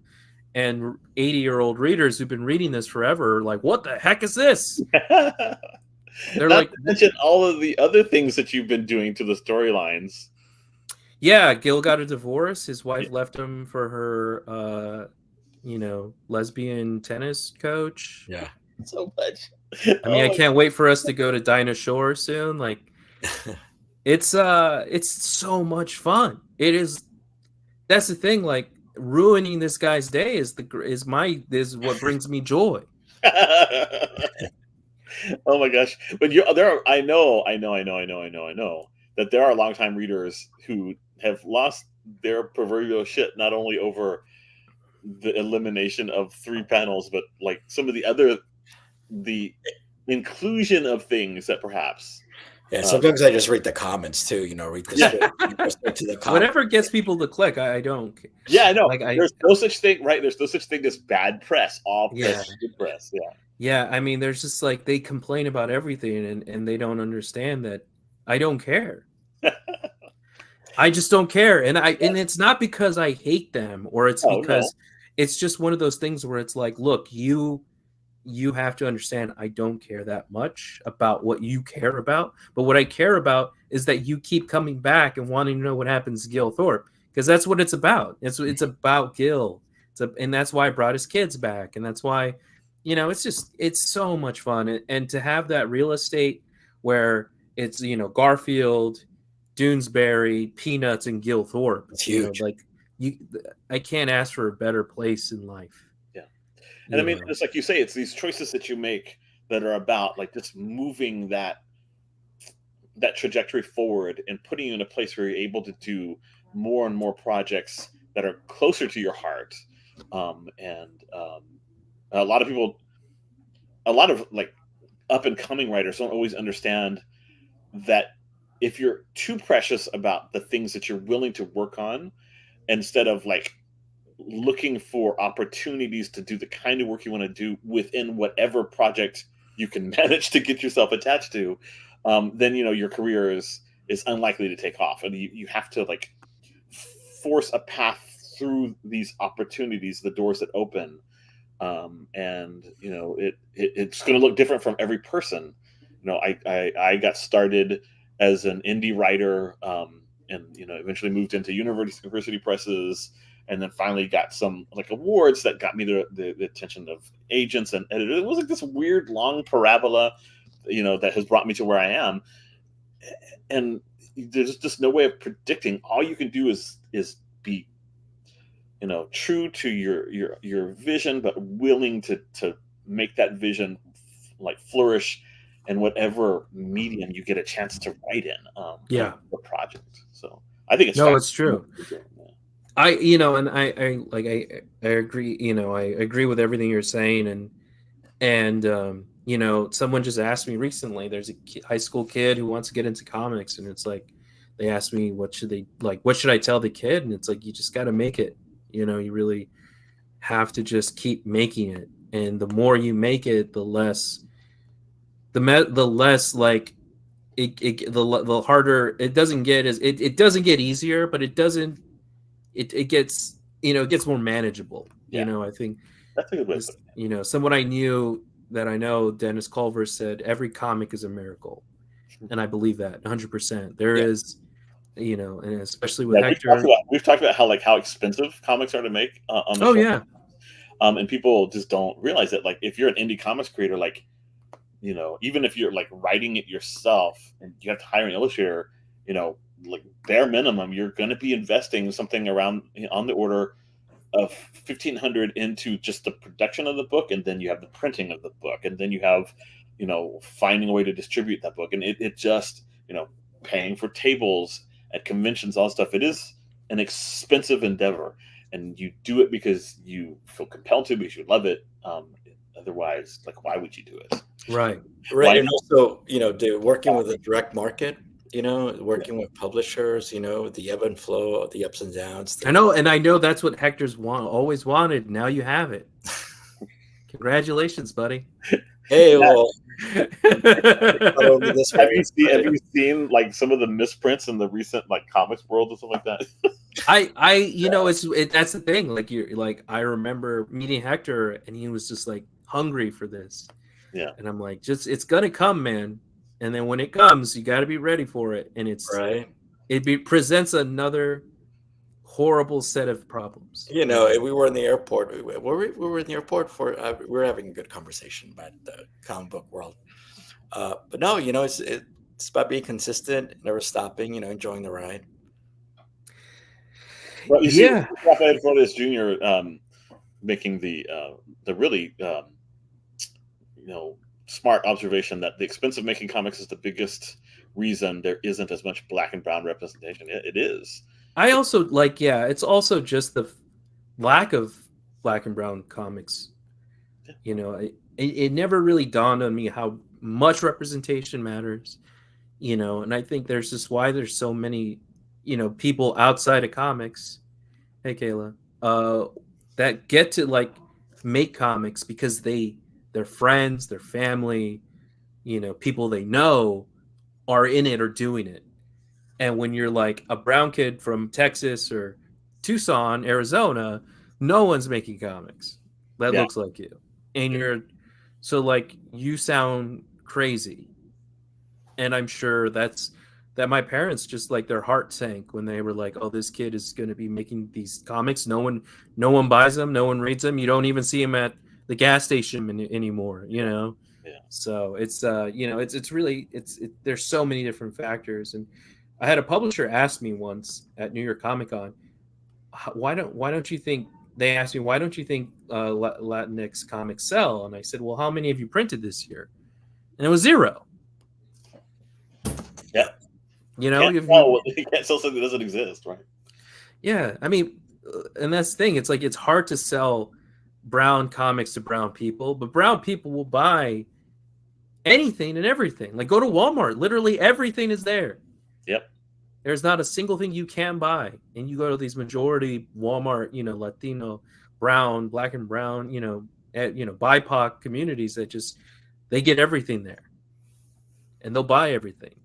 [SPEAKER 3] and 80-year-old readers who've been reading this forever are like, what the heck is this? They're
[SPEAKER 1] Not
[SPEAKER 3] like,
[SPEAKER 1] to mention all of the other things that you've been doing to the storylines.
[SPEAKER 3] yeah, Gil got a divorce. His wife left him for her, lesbian tennis coach.
[SPEAKER 2] Yeah.
[SPEAKER 1] So much.
[SPEAKER 3] I mean, I can't wait for us to go to Dinah Shore soon. Like, it's so much fun. It is. That's the thing. Like, ruining this guy's day is what brings me joy.
[SPEAKER 1] Oh my gosh! But I know that there are longtime readers who have lost their proverbial shit, not only over the elimination of 3 panels, but like some of the inclusion of things that perhaps.
[SPEAKER 2] Yeah, sometimes I just read the comments too. Read the straight to the comments.
[SPEAKER 3] Whatever gets people to click, I don't.
[SPEAKER 1] Yeah, I know. Like, there's no such thing, right? There's no such thing as bad press. All press is good press. Yeah.
[SPEAKER 3] Yeah, I mean, there's just like they complain about everything, and they don't understand that I don't care. I just don't care, and it's not because I hate them, or it's because it's just one of those things where it's like, look, you have to understand I don't care that much about what you care about, but what I care about is that you keep coming back and wanting to know what happens to Gil Thorpe, because that's what it's about. It's about Gil, and that's why I brought his kids back, and that's why. It's so much fun. And to have that real estate where it's, Garfield, Doonesbury, Peanuts, and Gil Thorpe.
[SPEAKER 2] It's huge.
[SPEAKER 3] I can't ask for a better place in life.
[SPEAKER 1] Yeah. And I mean, it's like you say, it's these choices that you make that are about like just moving that trajectory forward and putting you in a place where you're able to do more and more projects that are closer to your heart. A lot of like up and coming writers don't always understand that if you're too precious about the things that you're willing to work on, instead of like looking for opportunities to do the kind of work you want to do within whatever project you can manage to get yourself attached to, then your career is unlikely to take off, and you have to like force a path through these opportunities, the doors that open. It's going to look different from every person. I got started as an indie writer, and eventually moved into university presses, and then finally got some like awards that got me the attention of agents and editors. It was like this weird long parabola, that has brought me to where I am. And there's just no way of predicting. All you can do is be true to your vision, but willing to make that vision like flourish in whatever medium you get a chance to write in. The project. So I think
[SPEAKER 3] it's true. I agree. I agree with everything you're saying, and someone just asked me recently. There's a high school kid who wants to get into comics, and it's like they asked me what should I tell the kid, and it's like you just got to make it. You really have to just keep making it, and the more you make it, the less like the harder it doesn't get. It doesn't get easier, but it gets it gets more manageable. I think
[SPEAKER 1] that's a good way.
[SPEAKER 3] Someone I know, Dennis Culver, said every comic is a miracle, and I believe that 100%. There is. And especially with Hector,
[SPEAKER 1] we've talked about how expensive comics are to make on the show. And people just don't realize that. Like, if you're an indie comics creator, like, even if you're like writing it yourself and you have to hire an illustrator, like bare minimum, you're going to be investing something around on the order of $1,500 into just the production of the book, and then you have the printing of the book, and then you have, finding a way to distribute that book, and it just, paying for tables at conventions, all stuff. It is an expensive endeavor, and you do it because you feel compelled to, because you love it. Otherwise, like, why would you do it?
[SPEAKER 3] Right.
[SPEAKER 2] Right. And also, working with a direct market, working with publishers, the ebb and flow, the ups and downs.
[SPEAKER 3] I know that's what Hector's always wanted. Now you have it. Congratulations, buddy.
[SPEAKER 2] Hey, well,
[SPEAKER 1] have you seen like some of the misprints in the recent like comics world and stuff like that?
[SPEAKER 3] That's the thing. Like I remember meeting Hector, and he was just like hungry for this.
[SPEAKER 1] Yeah.
[SPEAKER 3] And I'm like, it's gonna come, man. And then when it comes, you got to be ready for it. And it presents another horrible set of problems.
[SPEAKER 2] We were in the airport. We were in the airport we were having a good conversation about the comic book world. But no, it's about being consistent, never stopping, enjoying the ride.
[SPEAKER 1] Well, you see, Rafael Flores Jr. Making the really smart observation that the expense of making comics is the biggest reason there isn't as much black and brown representation. It is.
[SPEAKER 3] I also it's also just the lack of black and brown comics. It never really dawned on me how much representation matters, and I think there's just why there's so many, people outside of comics. Hey, Kayla, that get to make comics because their friends, their family, people they know are in it or doing it. And when you're like a brown kid from Texas or Tucson, Arizona, no one's making comics that looks like you. And you sound crazy. And I'm sure that my parents just their heart sank when they were like, oh, this kid is going to be making these comics. No one buys them. No one reads them. You don't even see them at the gas station anymore, Yeah. So it's, it's really, there's so many different factors. And I had a publisher ask me once at New York Comic Con, why don't you think Latinx comics sell? And I said, well, how many have you printed this year? And it was 0.
[SPEAKER 1] Yeah.
[SPEAKER 3] You
[SPEAKER 1] can't sell something that doesn't exist, right?
[SPEAKER 3] Yeah. I mean, and that's the thing. It's it's hard to sell brown comics to brown people, but brown people will buy anything and everything. Go to Walmart, literally everything is there.
[SPEAKER 1] Yep.
[SPEAKER 3] There's not a single thing you can buy. And you go to these majority Walmart, Latino, brown, black and brown, BIPOC communities that they get everything there. And they'll buy everything.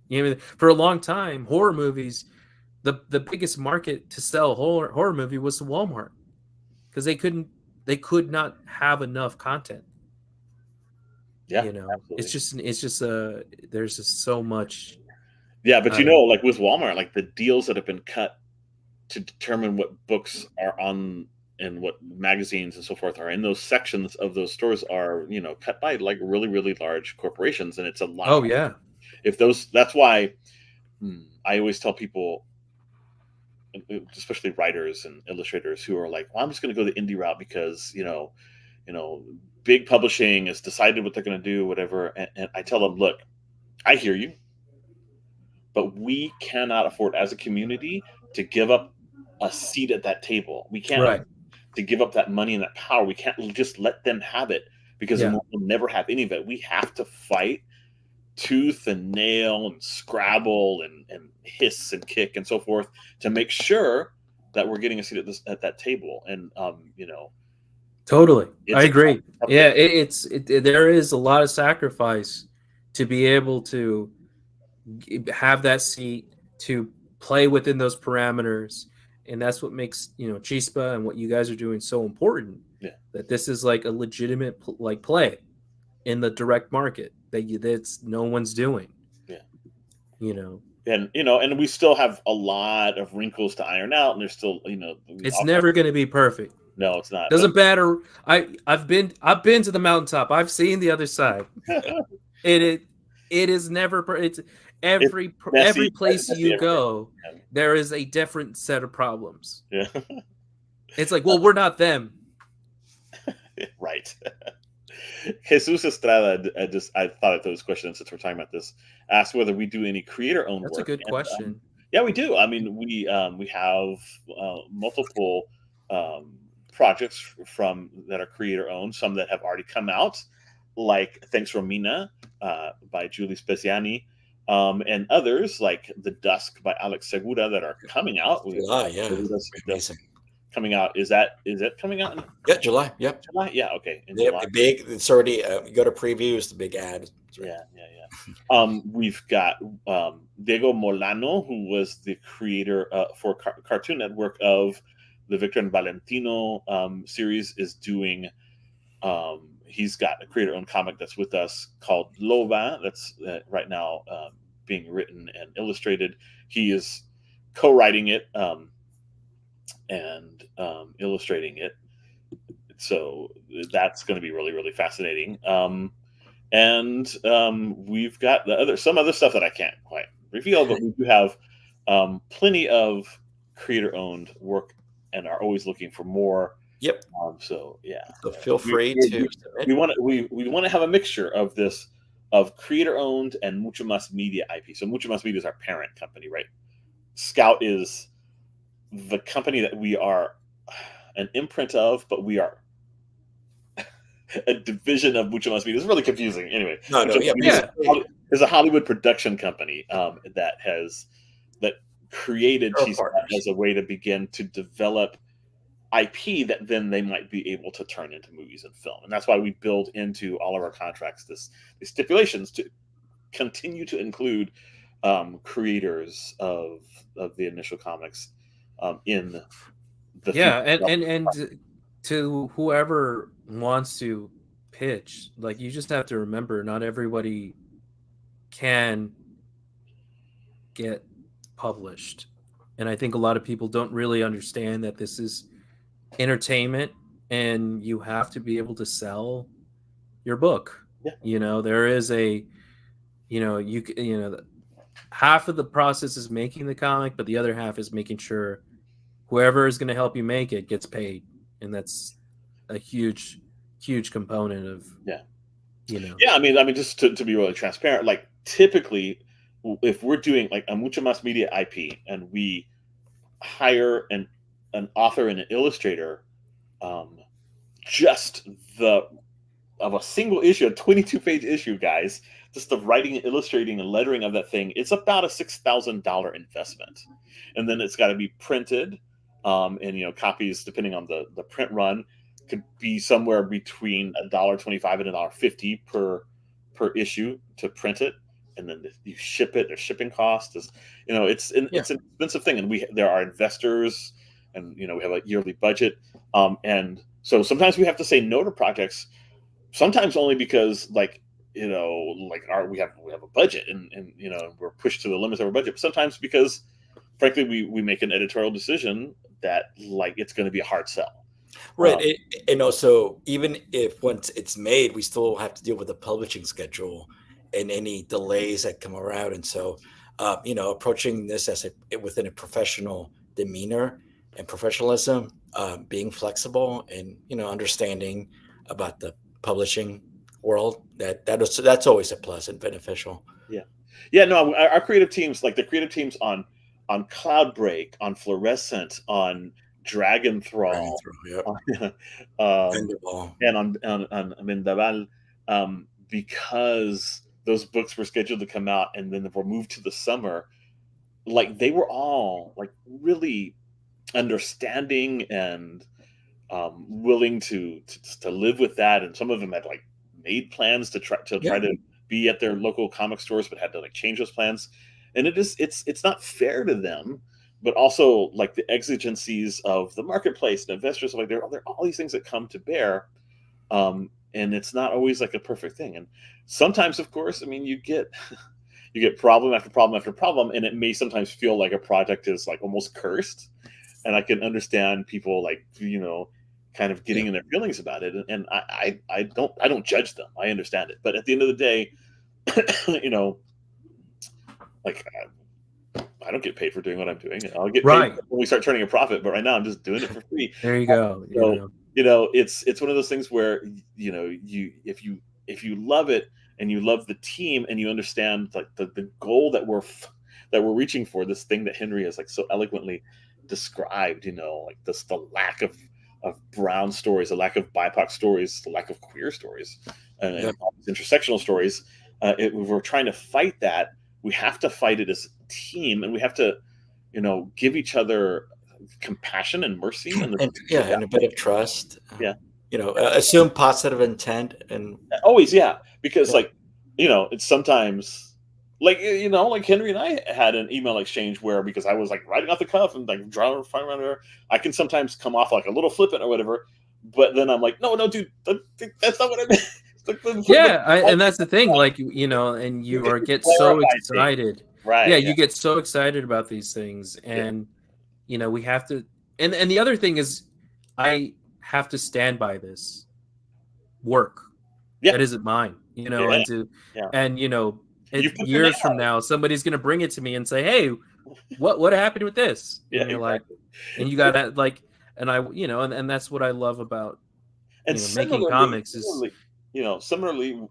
[SPEAKER 3] For a long time, horror movies, the biggest market to sell horror movie was the Walmart, because they could not have enough content.
[SPEAKER 1] Yeah,
[SPEAKER 3] absolutely. It's just there's just so much.
[SPEAKER 1] Yeah, but with Walmart, the deals that have been cut to determine what books are on and what magazines and so forth are in those sections of those stores are, cut by really, really large corporations, and it's a lot.
[SPEAKER 3] Oh yeah.
[SPEAKER 1] That's why I always tell people, especially writers and illustrators, who are like, well, I'm just going to go the indie route because, big publishing has decided what they're going to do, whatever. And I tell them, look, I hear you, but we cannot afford as a community to give up a seat at that table. We can't to give up that money and that power. We can't just let them have it, because we'll never have any of it. We have to fight tooth and nail and scrabble and hiss and kick and so forth to make sure that we're getting a seat at that table. And
[SPEAKER 3] totally, I agree. Yeah, there is a lot of sacrifice to be able to have that seat, to play within those parameters, and that's what makes Chispa and what you guys are doing so important.
[SPEAKER 1] Yeah,
[SPEAKER 3] that this is a legitimate play in the direct market that's no one's doing.
[SPEAKER 1] And we still have a lot of wrinkles to iron out, and there's still
[SPEAKER 3] it's never going to be perfect.
[SPEAKER 1] No, it's not.
[SPEAKER 3] Doesn't matter. I've been to the mountaintop. I've seen the other side. it is never. It's every place you go, there is a different set of problems.
[SPEAKER 1] Yeah.
[SPEAKER 3] It's well, we're not them.
[SPEAKER 1] Right. Jesus Estrada, I thought I'd throw this question in since we're talking about this. Asked whether we do any creator-owned work.
[SPEAKER 3] That's a good question.
[SPEAKER 1] Yeah, we do. I mean, we have multiple projects that are creator-owned. Some that have already come out, like Thanks Romina by Julie Speziani, and others like The Dusk by Alex Segura that are coming out.
[SPEAKER 2] July, yeah,
[SPEAKER 1] That's coming out. Is it coming out in
[SPEAKER 2] July? Yep.
[SPEAKER 1] July? Yeah, okay. In
[SPEAKER 2] Yep,
[SPEAKER 1] July.
[SPEAKER 2] big. It's already. You go to previews, the big ad.
[SPEAKER 1] Right. Yeah. We've got Diego Molano, who was the creator for Cartoon Network of the Victor and Valentino series, is doing. He's got a creator-owned comic that's with us called Loba. That's right now being written and illustrated. He is co-writing it and illustrating it. So that's going to be really, really fascinating. And we've got some other stuff that I can't quite reveal, but we do have plenty of creator-owned work and are always looking for more.
[SPEAKER 2] Yep.
[SPEAKER 1] So yeah.
[SPEAKER 2] So feel free to.
[SPEAKER 1] We want to have a mixture of this, of creator-owned and Mucho Mas Media IP. So Mucho Mas Media is our parent company, right? Scout is the company that we are an imprint of, but we are a division of Mucho Mas Media. It's really confusing. Anyway, is a Hollywood production company that created Cheese as a way to begin to develop IP that then they might be able to turn into movies and film. And that's why we build into all of our contracts these stipulations to continue to include creators of the initial comics in the
[SPEAKER 3] future. And to whoever wants to pitch, like, you just have to remember, not everybody can get published. And I think a lot of people don't really understand that this is entertainment and you have to be able to sell your book. There is half of the process is making the comic, but the other half is making sure whoever is going to help you make it gets paid. And that's a huge component of
[SPEAKER 1] I mean just to be really transparent, like typically if we're doing like a Mucho Mas Media IP and we hire an author and an illustrator, just of a single issue, a 22-page issue, guys, just the writing and illustrating and lettering of that thing, it's about a $6,000 investment. And then it's got to be printed, and copies, depending on the print run, could be somewhere between $1.25 and $1.50 per issue to print it. And then you ship it. There's shipping costs. It's an expensive thing, and there are investors, and we have a yearly budget, and so sometimes we have to say no to projects. Sometimes only because we have a budget, and we're pushed to the limits of our budget. But sometimes because, frankly, we make an editorial decision that it's going to be a hard sell.
[SPEAKER 2] Right, and also even if once it's made, we still have to deal with the publishing schedule and any delays that come around. And so, approaching this as within a professional demeanor and professionalism, being flexible and, understanding about the publishing world, that's always a plus and beneficial.
[SPEAKER 1] No, our creative teams, like the creative teams on Cloudbreak, on Fluorescent, on Dragon Thrall,
[SPEAKER 2] yep.
[SPEAKER 1] And on Amendaval, because those books were scheduled to come out and then were moved to the summer, they were all really understanding and willing to live with that. And some of them had made plans to try to be at their local comic stores, but had to change those plans. And it's not fair to them, but also the exigencies of the marketplace and investors. There are all these things that come to bear. And it's not always a perfect thing. And sometimes, of course, I mean, you get problem after problem after problem, and it may sometimes feel like a project is almost cursed. And I can understand people kind of getting in their feelings about it. And I don't judge them. I understand it. But at the end of the day, I don't get paid for doing what I'm doing. I'll get paid when we start turning a profit. But right now I'm just doing it for free.
[SPEAKER 3] There you go.
[SPEAKER 1] It's one of those things where if you love it and you love the team and you understand the goal that we're reaching for, this thing that Henry has so eloquently described, the lack of brown stories, the lack of BIPOC stories, the lack of queer stories, and all these intersectional stories. We're trying to fight that. We have to fight it as a team, and we have to, give each other compassion and mercy, and
[SPEAKER 2] a bit of trust.
[SPEAKER 1] Yeah.
[SPEAKER 2] Assume positive intent, and
[SPEAKER 1] always, because it's sometimes like Henry and I had an email exchange where, because I was like writing off the cuff and like drawing around her, I can sometimes come off like a little flippant or whatever, but then I'm like, no, dude, that's not what I meant.
[SPEAKER 3] And that's the thing, and you get so excited,
[SPEAKER 1] right?
[SPEAKER 3] You get so excited about these things, and we have to. And the other thing is, I have to stand by this work. That isn't mine, and years from now, somebody's going to bring it to me and say, "Hey, what happened with this?" And you're like, and you got to like, and I, and that's what I love about making comics is,
[SPEAKER 1] similarly,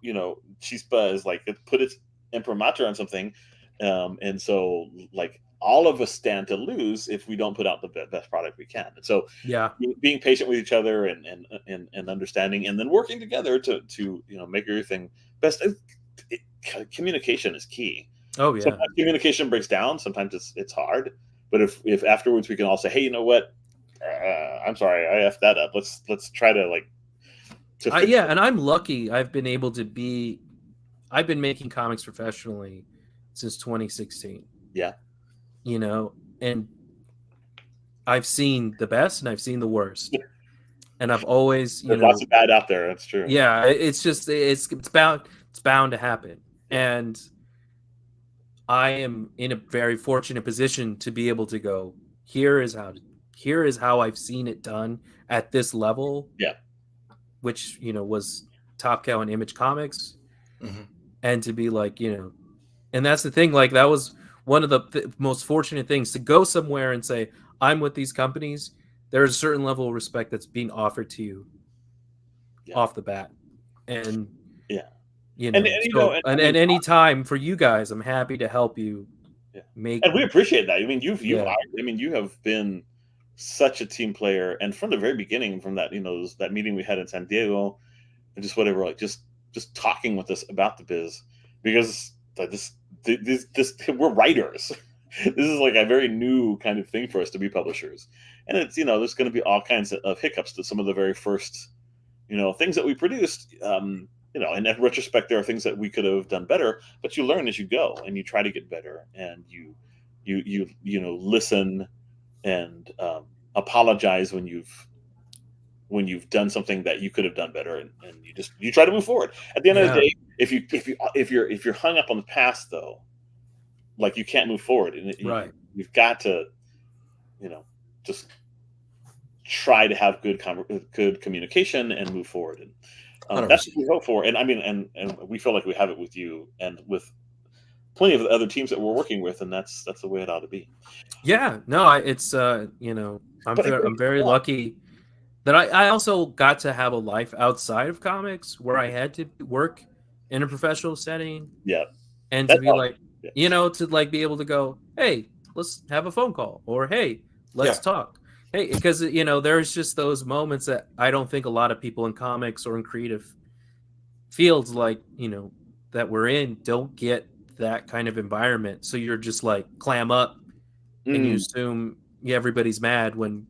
[SPEAKER 1] Chispa is like, it put its imprimatur on something, and so like all of us stand to lose if we don't put out the best product we can. And so being patient with each other and understanding, and then working together to make everything best. Communication is key. Sometimes communication breaks down. Sometimes it's hard, but if afterwards we can all say, hey, you know what, I'm sorry, I effed that up. Let's try to like
[SPEAKER 3] and I'm lucky. I've been making comics professionally since 2016. And I've seen the best and I've seen the worst, and I've always
[SPEAKER 1] there's lots of bad out there. That's true.
[SPEAKER 3] It's just it's bound to happen, and I am in a very fortunate position to be able to go, here is how I've seen it done at this level. Which was Top Cow and Image Comics, and to be like, and that's the thing. Like, that was one of the most fortunate things, to go somewhere and say, I'm with these companies. There's a certain level of respect that's being offered to you off the bat, and and any time for you guys, I'm happy to help you make.
[SPEAKER 1] And we appreciate that. I mean, you have been such a team player, and from the very beginning, from that that meeting we had in San Diego, and just whatever, like just talking with us about the biz, because this we're writers. This is like a very new kind of thing for us to be publishers, and it's there's going to be all kinds of hiccups to some of the very first things that we produced. And in retrospect, there are things that we could have done better, but you learn as you go, and you try to get better, and you listen and apologize when you've done something that you could have done better, and you try to move forward. At the end of the day, if you're hung up on the past, though, like, you can't move forward, and you've got to just try to have good communication and move forward, and that's what we hope for. And I mean, and we feel like we have it with you and with plenty of the other teams that we're working with, and that's the way it ought to be.
[SPEAKER 3] It's I'm very lucky that I also got to have a life outside of comics, where I had to work in a professional setting, and to be like, to like be able to go, hey, let's have a phone call, or hey, let's talk. Hey, because there's just those moments that I don't think a lot of people in comics or in creative fields, like that we're in, don't get that kind of environment. So you're just like clam up, and you assume everybody's mad when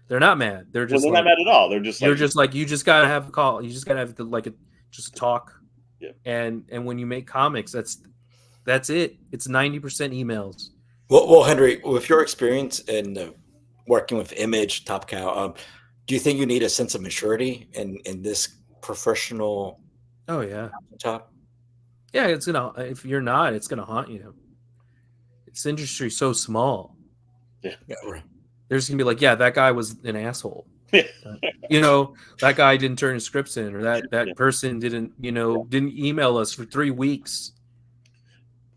[SPEAKER 3] they're not mad. They're just
[SPEAKER 1] not mad at all. They're just
[SPEAKER 3] you're just like, you just gotta have a call. You just gotta have just a talk. And when you make comics, that's it. It's 90% emails.
[SPEAKER 2] Well, Henry, with your experience in working with Image, Top Cow, do you think you need a sense of maturity in this professional?
[SPEAKER 3] Top. Yeah, it's gonna. If you're not, it's gonna haunt you. This industry is so small.
[SPEAKER 1] Right.
[SPEAKER 3] There's gonna be like, that guy was an asshole. That guy didn't turn his scripts in, or that person didn't email us for 3 weeks.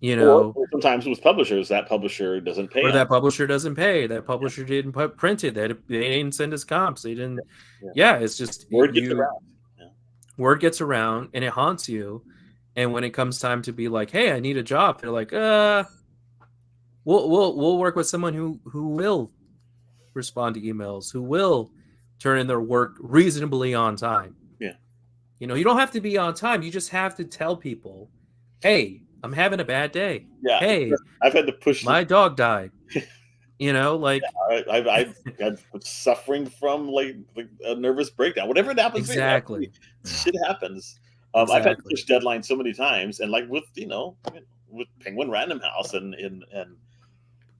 [SPEAKER 1] Or sometimes with publishers, that publisher doesn't pay.
[SPEAKER 3] Or that publisher doesn't pay. That publisher didn't print it. They didn't send us comps. They didn't. It's just
[SPEAKER 1] word gets around.
[SPEAKER 3] Word gets around, and it haunts you. And when it comes time to be like, hey, I need a job, they're like, we'll work with someone who will respond to emails, who will turn in their work reasonably on time. You know, you don't have to be on time. You just have to tell people, hey, I'm having a bad day.
[SPEAKER 1] Yeah,
[SPEAKER 3] Hey,
[SPEAKER 1] I've had to push.
[SPEAKER 3] my dog died. You know, like
[SPEAKER 1] I've suffering from like a nervous breakdown, whatever it happens.
[SPEAKER 3] exactly.
[SPEAKER 1] Shit happens. I've had to
[SPEAKER 3] Exactly.
[SPEAKER 1] push deadlines so many times, and like with with Penguin Random House and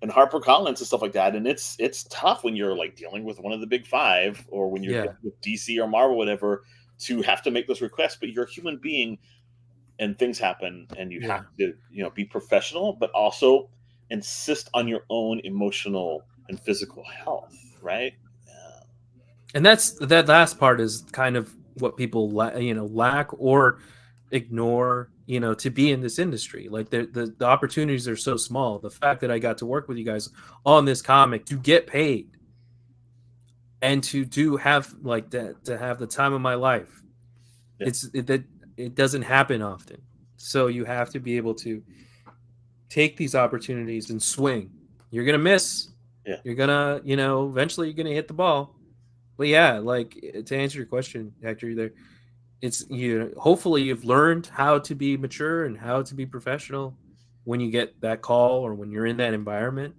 [SPEAKER 1] HarperCollins and stuff like that, and it's tough when you're like dealing with one of the big five, or when you're
[SPEAKER 3] Yeah.
[SPEAKER 1] dealing with DC or Marvel, whatever, to have to make those requests. But you're a human being, and things happen, and you have to be professional, but also insist on your own emotional and physical health, right? Yeah.
[SPEAKER 3] And that last part is kind of what people lack or ignore, to be in this industry. Like the opportunities are so small. The fact that I got to work with you guys on this comic, to get paid and to have like that, to have the time of my life, it doesn't happen often. So you have to be able to take these opportunities and swing. You're gonna miss.
[SPEAKER 1] Yeah.
[SPEAKER 3] You're gonna, eventually you're gonna hit the ball. But yeah, like, to answer your question, Hector, there, it's hopefully you've learned how to be mature and how to be professional when you get that call or when you're in that environment.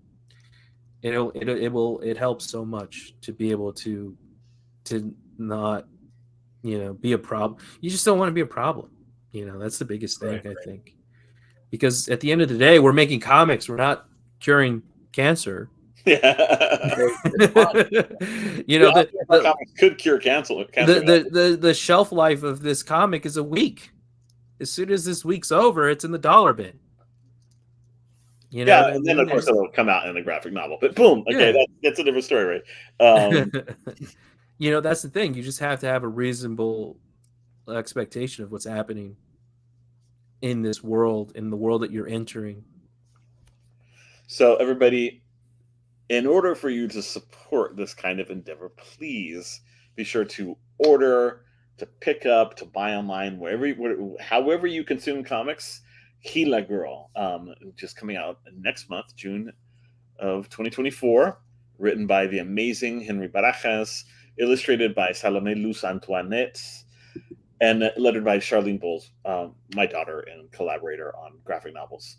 [SPEAKER 3] It helps so much to be able to not be a problem. You just don't want to be a problem. That's the biggest thing, I think, because at the end of the day, we're making comics. We're not curing cancer.
[SPEAKER 1] Yeah. Comics could cure cancer.
[SPEAKER 3] The shelf life of this comic is a week. As soon as this week's over, it's in the dollar bin.
[SPEAKER 1] And then of course it'll come out in a graphic novel. But boom, okay, that's a different story, right?
[SPEAKER 3] That's the thing. You just have to have a reasonable expectation of what's happening in this world, in the world that you're entering.
[SPEAKER 1] So everybody, in order for you to support this kind of endeavor, please be sure to order, to pick up, to buy online, however you consume comics. GILA Girl, just coming out next month, June of 2024, written by the amazing Henry Barajas, illustrated by Salomée Luce-Antoinette, and lettered by Charlene Bowles, my daughter and collaborator on graphic novels.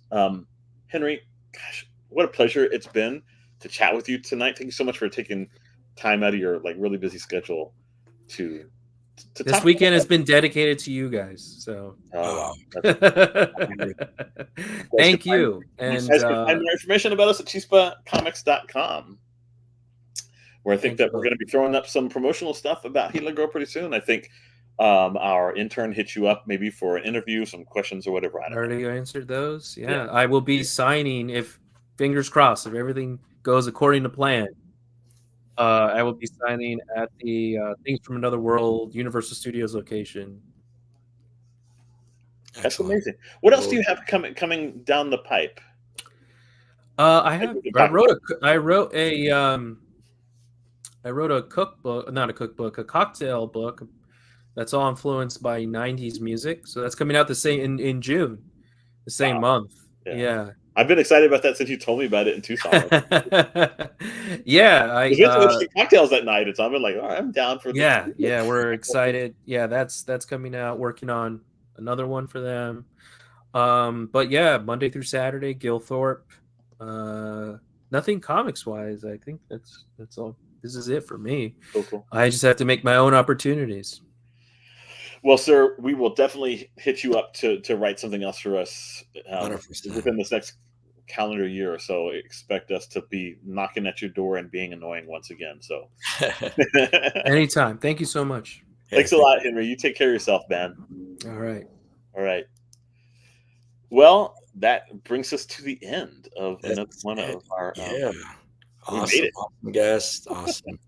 [SPEAKER 1] Henry, gosh, what a pleasure it's been to chat with you tonight. Thank you so much for taking time out of your really busy schedule to
[SPEAKER 3] this weekend has been dedicated to you guys. So thank you. And
[SPEAKER 1] you guys can find more information about us at chispacomics.com, where I think that we're going to be throwing up some promotional stuff about GILA Girl pretty soon. I think our intern hit you up maybe for an interview, some questions or whatever. I
[SPEAKER 3] already answered those. Yeah, I will be signing, if fingers crossed, if everything goes according to plan. I will be signing at the Things from Another World Universal Studios location.
[SPEAKER 1] That's amazing. What else do you have coming down the pipe?
[SPEAKER 3] I wrote a cookbook, not a cookbook, a cocktail book that's all influenced by 90s music. So that's coming out in June, the same month. Yeah.
[SPEAKER 1] I've been excited about that since you told me about it in Tucson.
[SPEAKER 3] Yeah,
[SPEAKER 1] cocktails that night, and so I've been like, all right, I'm down for this.
[SPEAKER 3] Yeah, we're excited. Yeah, that's coming out. Working on another one for them. But yeah, Monday through Saturday, Gilthorpe. Nothing comics wise. I think that's all. This is it for me.
[SPEAKER 1] Cool.
[SPEAKER 3] I just have to make my own opportunities.
[SPEAKER 1] Well, sir, we will definitely hit you up to write something else for us within this next calendar year or so. Expect us to be knocking at your door and being annoying once again. So
[SPEAKER 3] anytime. Thank you so much.
[SPEAKER 1] Thanks a lot, Henry. You take care of yourself, man.
[SPEAKER 3] All
[SPEAKER 1] right. Well, that brings us to the end of another one of our
[SPEAKER 2] awesome guest. Awesome.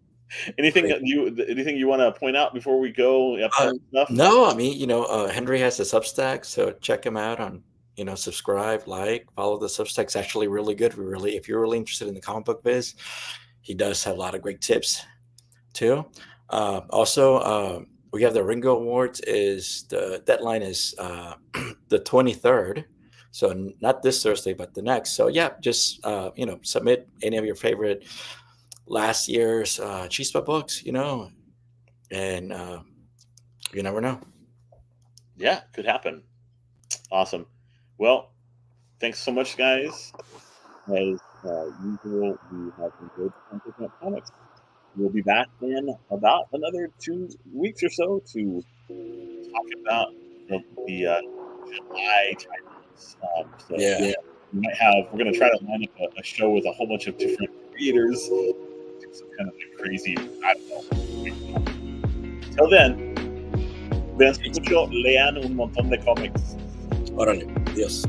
[SPEAKER 1] Anything you want to point out before we go? Stuff?
[SPEAKER 2] No, I mean, Henry has a Substack, so check him out on, subscribe, follow the Substack. It's actually really good. If you're really interested in the comic book biz, he does have a lot of great tips too. Also, we have the Ringo Awards. The deadline is the 23rd, so not this Thursday, but the next. So yeah, just submit any of your favorite last year's Chispa books, and you never know.
[SPEAKER 1] Yeah, could happen. Awesome. Well, thanks so much, guys. As usual, we have enjoyed the comics. We'll be back in about another 2 weeks or so to talk about the July titles. So
[SPEAKER 2] Yeah.
[SPEAKER 1] we're going to try to line up a show with a whole bunch of different creators. Do some kind of like crazy, I don't know. Till then, vean mucho, lean un montón de cómics.
[SPEAKER 2] Órale, Dios.